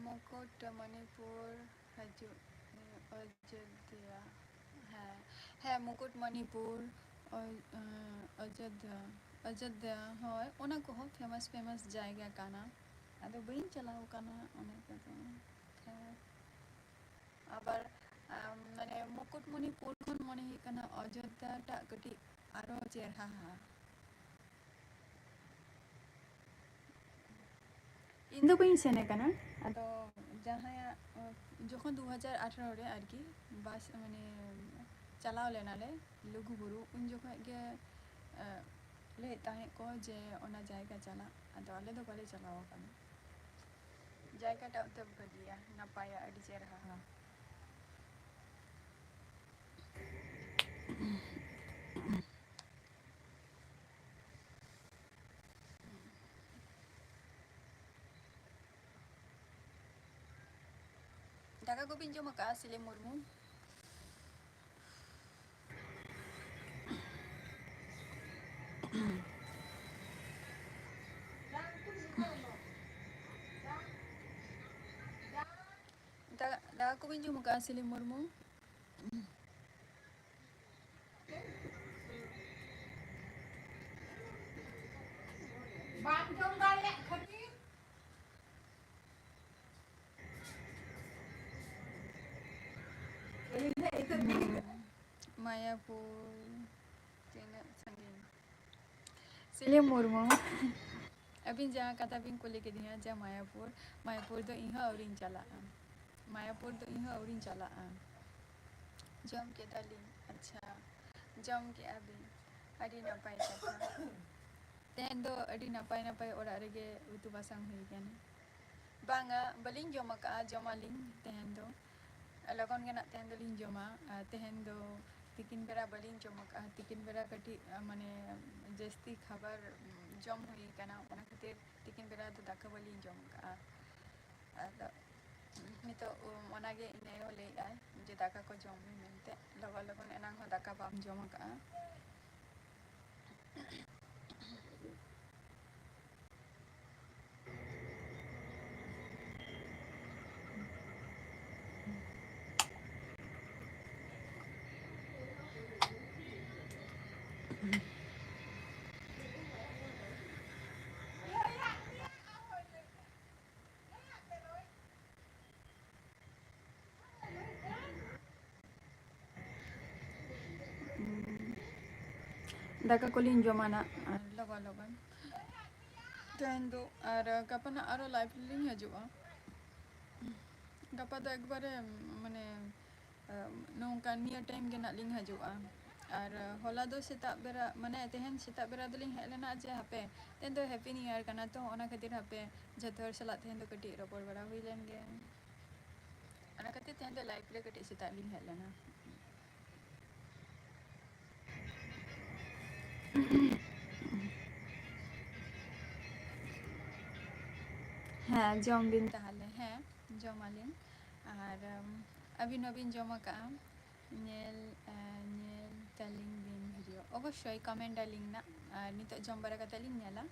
ᱢᱩᱠᱩᱴᱢᱚᱱᱤᱯᱩᱨ ᱦᱤᱡᱩᱜ ᱚᱡᱳᱫᱽᱫᱷᱟ ᱦᱮᱸ ᱢᱩᱠᱩᱴᱢᱚᱱᱤᱯᱩᱨ ᱚᱡᱳᱫᱽᱫᱷᱟ ᱦᱳᱭ ᱚᱱᱟ ᱠᱚᱦᱚᱸ ᱯᱷᱮᱢᱟᱥ ᱡᱟᱭᱜᱟ ᱠᱟᱱᱟ ᱟᱫᱚ ᱵᱟᱹᱧ ᱪᱟᱞᱟᱣ ᱠᱟᱱᱟ ᱚᱱᱟ ᱠᱚᱫᱚ ᱟᱵᱟᱨ ᱢᱟᱱᱮ ᱢᱩᱠᱩᱴᱢᱚᱱᱤᱯᱩᱨ ᱠᱷᱚᱱ ᱢᱚᱱᱮ ᱦᱩᱭᱩᱜ ᱠᱟᱱᱟ ᱚᱡᱳᱫᱽᱫᱷᱟ ᱴᱟᱜ ᱠᱟᱹᱴᱤᱡ ᱟᱨᱚ ᱪᱮᱨᱦᱟ ᱤᱧ ᱫᱚ ᱵᱟᱹᱧ ᱥᱮᱱ ᱟᱠᱟᱱᱟ ᱟᱫᱚ ᱡᱟᱦᱟᱸᱭᱟᱜ ᱡᱚᱠᱷᱚᱱ 2018 ᱨᱮ ᱟᱨᱠᱤ ᱵᱟᱥ ᱢᱟᱱᱮ ᱪᱟᱞᱟᱣ ᱞᱮᱱᱟᱞᱮ ᱞᱩᱜᱩᱵᱩᱨᱩ ᱩᱱ ᱡᱚᱠᱷᱚᱱ ᱜᱮ ᱞᱟᱹᱭᱮᱫ ᱛᱟᱦᱮᱸᱫ ᱠᱚ ᱡᱮ ᱚᱱᱟ ᱡᱟᱭᱜᱟ ᱪᱟᱞᱟᱜ ᱟᱫᱚ ᱟᱞᱮ ᱫᱚ ᱵᱟᱞᱮ ᱪᱟᱞᱟᱣ ᱟᱠᱟᱱᱟ ᱡᱟᱭᱜᱟᱴᱟᱜ ᱫᱚ ᱵᱷᱟᱹᱜᱤᱭᱟ ᱱᱟᱯᱟᱭᱟ ᱟᱹᱰᱤ ᱪᱮᱨᱦᱟ ᱫᱟᱠᱟ ᱠᱚᱵᱤᱱ ᱡᱚᱢ ᱟᱠᱟᱜᱼᱟ ᱥᱤᱞᱮ ᱢᱩᱨᱢᱩ ᱫᱟᱠᱟ ᱠᱚᱵᱤᱱ ᱡᱚᱢ ᱟᱠᱟᱜᱼᱟ ᱥᱤᱞᱤ ᱢᱩᱨᱢᱩ ᱵᱟᱢ ᱡᱚᱢ ᱫᱟᱲᱮᱭᱟᱜ ᱠᱷᱟᱹᱛᱤᱨ ᱢᱟᱭᱟᱯᱩᱨ ᱛᱤᱱᱟᱹᱜ ᱥᱟᱺᱜᱤᱧ ᱥᱤᱞᱮ ᱢᱩᱨᱢᱩ ᱟᱹᱵᱤᱱ ᱡᱟᱦᱟᱸ ᱠᱟᱛᱷᱟ ᱵᱤᱱ ᱠᱩᱞᱤ ᱠᱤᱫᱤᱧᱟ ᱡᱮ ᱢᱟᱭᱟᱯᱩᱨ ᱫᱚ ᱤᱧᱦᱚᱸ ᱟᱹᱣᱨᱤᱧ ᱪᱟᱞᱟᱜᱼᱟ ᱢᱟᱭᱟᱯᱩᱨ ᱫᱚ ᱤᱧᱦᱚᱸ ᱟᱹᱣᱨᱤᱧ ᱪᱟᱞᱟᱜᱼᱟ ᱡᱚᱢ ᱠᱮᱫᱟᱞᱤᱧ ᱟᱪᱪᱷᱟ ᱡᱚᱢ ᱠᱮᱫᱼᱟ ᱵᱤᱱ ᱟᱹᱰᱤ ᱱᱟᱯᱟᱭ ᱠᱟᱛᱷᱟ ᱛᱮᱦᱮᱧ ᱫᱚ ᱟᱹᱰᱤ ᱱᱟᱯᱟᱭ ᱚᱲᱟᱜ ᱨᱮᱜᱮ ᱩᱛᱩ ᱵᱟᱥᱟᱝ ᱦᱩᱭ ᱟᱠᱟᱱᱟ ᱵᱟᱝᱟ ᱵᱟᱹᱞᱤᱧ ᱡᱚᱢ ᱟᱠᱟᱫᱼᱟ ᱡᱚᱢᱟᱞᱤᱧ ᱛᱮᱦᱮᱧ ᱫᱚ ᱞᱚᱜᱚᱱ ᱜᱮ ᱱᱟᱜ ᱛᱮᱦᱮᱧ ᱫᱚᱞᱤᱧ ᱡᱚᱢᱟ ᱛᱮᱦᱮᱧ ᱫᱚ ᱛᱤᱠᱤᱱ ᱵᱮᱲᱟ ᱵᱟᱹᱞᱤᱧ ᱡᱚᱢ ᱟᱠᱟᱫᱼᱟ ᱛᱤᱠᱤᱱ ᱵᱮᱲᱟ ᱠᱟᱹᱴᱤᱡ ᱢᱟᱱᱮ ᱡᱟᱹᱥᱛᱤ ᱠᱷᱟᱵᱟᱨ ᱡᱚᱢ ᱦᱩᱭ ᱟᱠᱟᱱᱟ ᱚᱱᱟ ᱠᱷᱟᱹᱛᱤᱨ ᱛᱤᱠᱤᱱ ᱵᱮᱲᱟ ᱫᱚ ᱫᱟᱠᱟ ᱵᱟᱹᱞᱤᱧ ᱡᱚᱢ ᱟᱠᱟᱫᱼᱟ ᱟᱫᱚ ᱱᱤᱛᱚᱜ ᱚᱱᱟᱜᱮ ᱤᱧ ᱟᱭᱳ ᱞᱟᱹᱭᱮᱫᱼᱟᱭ ᱡᱮ ᱫᱟᱠᱟ ᱠᱚ ᱡᱚᱢ ᱢᱮ ᱢᱮᱱᱛᱮ ᱞᱚᱜᱚᱱ ᱮᱱᱟᱝ ᱦᱚᱸ ᱫᱟᱠᱟ ᱵᱟᱢ ᱡᱚᱢ ᱟᱠᱟᱫᱼᱟ ᱫᱟᱠᱟ ᱠᱚᱞᱤᱧ ᱡᱚᱢᱟ ᱱᱟᱜ ᱞᱚᱜᱚᱱ ᱛᱮᱦᱮᱧ ᱫᱚ ᱟᱨ ᱜᱟᱯᱟ ᱱᱟᱜ ᱟᱨᱚ ᱞᱟᱭᱤᱵᱷ ᱞᱤᱧ ᱦᱤᱡᱩᱜᱼᱟ ᱜᱟᱯᱟ ᱫᱚ ᱮᱠᱵᱟᱨᱮ ᱢᱟᱱᱮ ᱱᱚᱝᱠᱟ ᱱᱤᱭᱟᱹ ᱴᱟᱭᱤᱢ ᱜᱮ ᱱᱟᱜ ᱞᱤᱧ ᱦᱤᱡᱩᱜᱼᱟ ᱟᱨ ᱦᱚᱞᱟ ᱫᱚ ᱥᱮᱛᱟᱜ ᱵᱮᱲᱟ ᱢᱟᱱᱮ ᱛᱮᱦᱮᱧ ᱥᱮᱛᱟᱜ ᱵᱮᱲᱟ ᱫᱚᱞᱤᱧ ᱦᱮᱡ ᱞᱮᱱᱟ ᱡᱮ ᱦᱟᱯᱮ ᱛᱮᱦᱮᱧ ᱫᱚ ᱦᱮᱯᱤ ᱱᱤᱭᱩ ᱤᱭᱟᱨ ᱠᱟᱱᱟ ᱛᱚ ᱚᱱᱟ ᱠᱷᱟᱹᱛᱤᱨ ᱦᱟᱯᱮ ᱡᱷᱚᱛᱚ ᱦᱚᱲ ᱥᱟᱞᱟᱜ ᱛᱮᱦᱮᱧ ᱫᱚ ᱠᱟᱹᱴᱤᱡ ᱨᱚᱯᱚᱲ ᱵᱟᱲᱟ ᱦᱩᱭ ᱞᱮᱱ ᱜᱮ ᱚᱱᱟ ᱠᱷᱟᱹᱛᱤᱨ ᱛᱮᱦᱮᱧ ᱫᱚ ᱞᱟइव ᱨᱮ ᱠᱟᱹᱴᱤᱡ ᱥᱮᱛᱟᱜ ᱞᱤᱧ ᱦᱮᱡ ᱞᱮᱱᱟ ᱦᱮᱸ ᱡᱚᱢ ᱵᱤᱱ ᱛᱟᱦᱚᱞᱮ ᱦᱮᱸ ᱡᱚᱢᱟᱞᱤᱧ ᱟᱨ ᱟᱹᱵᱤᱱ ᱦᱚᱸᱵᱤᱱ ᱡᱚᱢ ᱟᱠᱟᱜᱼᱟ ᱧᱮᱞ ᱧᱮᱞ ᱛᱟᱹᱞᱤᱧ ᱵᱤᱱ ᱵᱷᱤᱰᱤᱭᱳ ᱚᱵᱚᱥᱥᱳᱭ ᱠᱚᱢᱮন্ট ᱟᱹᱞᱤᱧ ᱱᱟᱜ ᱟᱨ ᱱᱤᱛᱚᱜ ᱡᱚᱢ ᱵᱟᱲᱟ ᱠᱟᱛᱮ ᱞᱤᱧ ᱧᱮᱞᱟ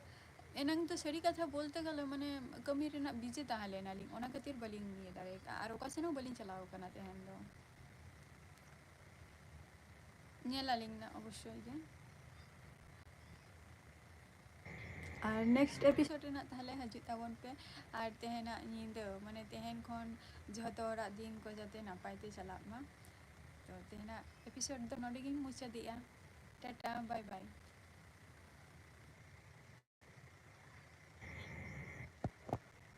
ᱮᱱᱟᱝ ᱫᱚ ᱥᱟᱹᱨᱤ ᱠᱟᱛᱷᱟ ᱵᱚᱞᱛᱮ ᱜᱮᱞᱮ ᱢᱟᱱᱮ ᱠᱟᱹᱢᱤ ᱨᱮᱱᱟᱜ ᱵᱤᱡᱤ ᱛᱟᱦᱮᱸ ᱞᱮᱱᱟᱞᱤᱧ ᱚᱱᱟ ᱠᱷᱟᱹᱛᱤᱨ ᱵᱟᱹᱞᱤᱧ ᱤᱭᱟᱹ ᱫᱟᱲᱮ ᱟᱠᱟᱫᱼᱟ ᱟᱨ ᱚᱠᱟ ᱥᱮᱱ ᱦᱚᱸ ᱵᱟᱹᱞᱤᱧ ᱪᱟᱞᱟᱣ ᱟᱠᱟᱱᱟ ᱛᱮᱦᱮᱧ ᱫᱚ ᱧᱮᱞᱟᱞᱤᱧ ᱱᱟᱜ ᱚᱵᱚᱥᱥᱳᱭ ᱜᱮ ᱟᱨ ᱱᱮᱠᱥᱴ ᱮᱯᱤᱥᱳᱰ ᱨᱮᱱᱟᱜ ᱛᱟᱦᱚᱞᱮ ᱦᱤᱡᱩᱜ ᱛᱟᱵᱚᱱ ᱯᱮ ᱟᱨ ᱛᱮᱦᱮᱧᱟᱜ ᱧᱤᱫᱟᱹ ᱢᱟᱱᱮ ᱛᱮᱦᱮᱧ ᱠᱷᱚᱱ ᱡᱷᱚᱛᱚ ᱦᱚᱲᱟᱜ ᱫᱤᱱ ᱠᱚ ᱡᱟᱛᱮ ᱱᱟᱯᱟᱭ ᱛᱮ ᱪᱟᱞᱟᱜ ᱢᱟ ᱛᱚ ᱛᱮᱦᱮᱧᱟᱜ ᱮᱯᱤᱥᱳᱰ ᱫᱚ ᱱᱚᱰᱮ ᱜᱤᱧ ᱢᱩᱪᱟᱹᱫᱮᱜᱼᱟ ᱴᱟᱴᱟ ᱵᱟᱭ ᱵᱟᱭ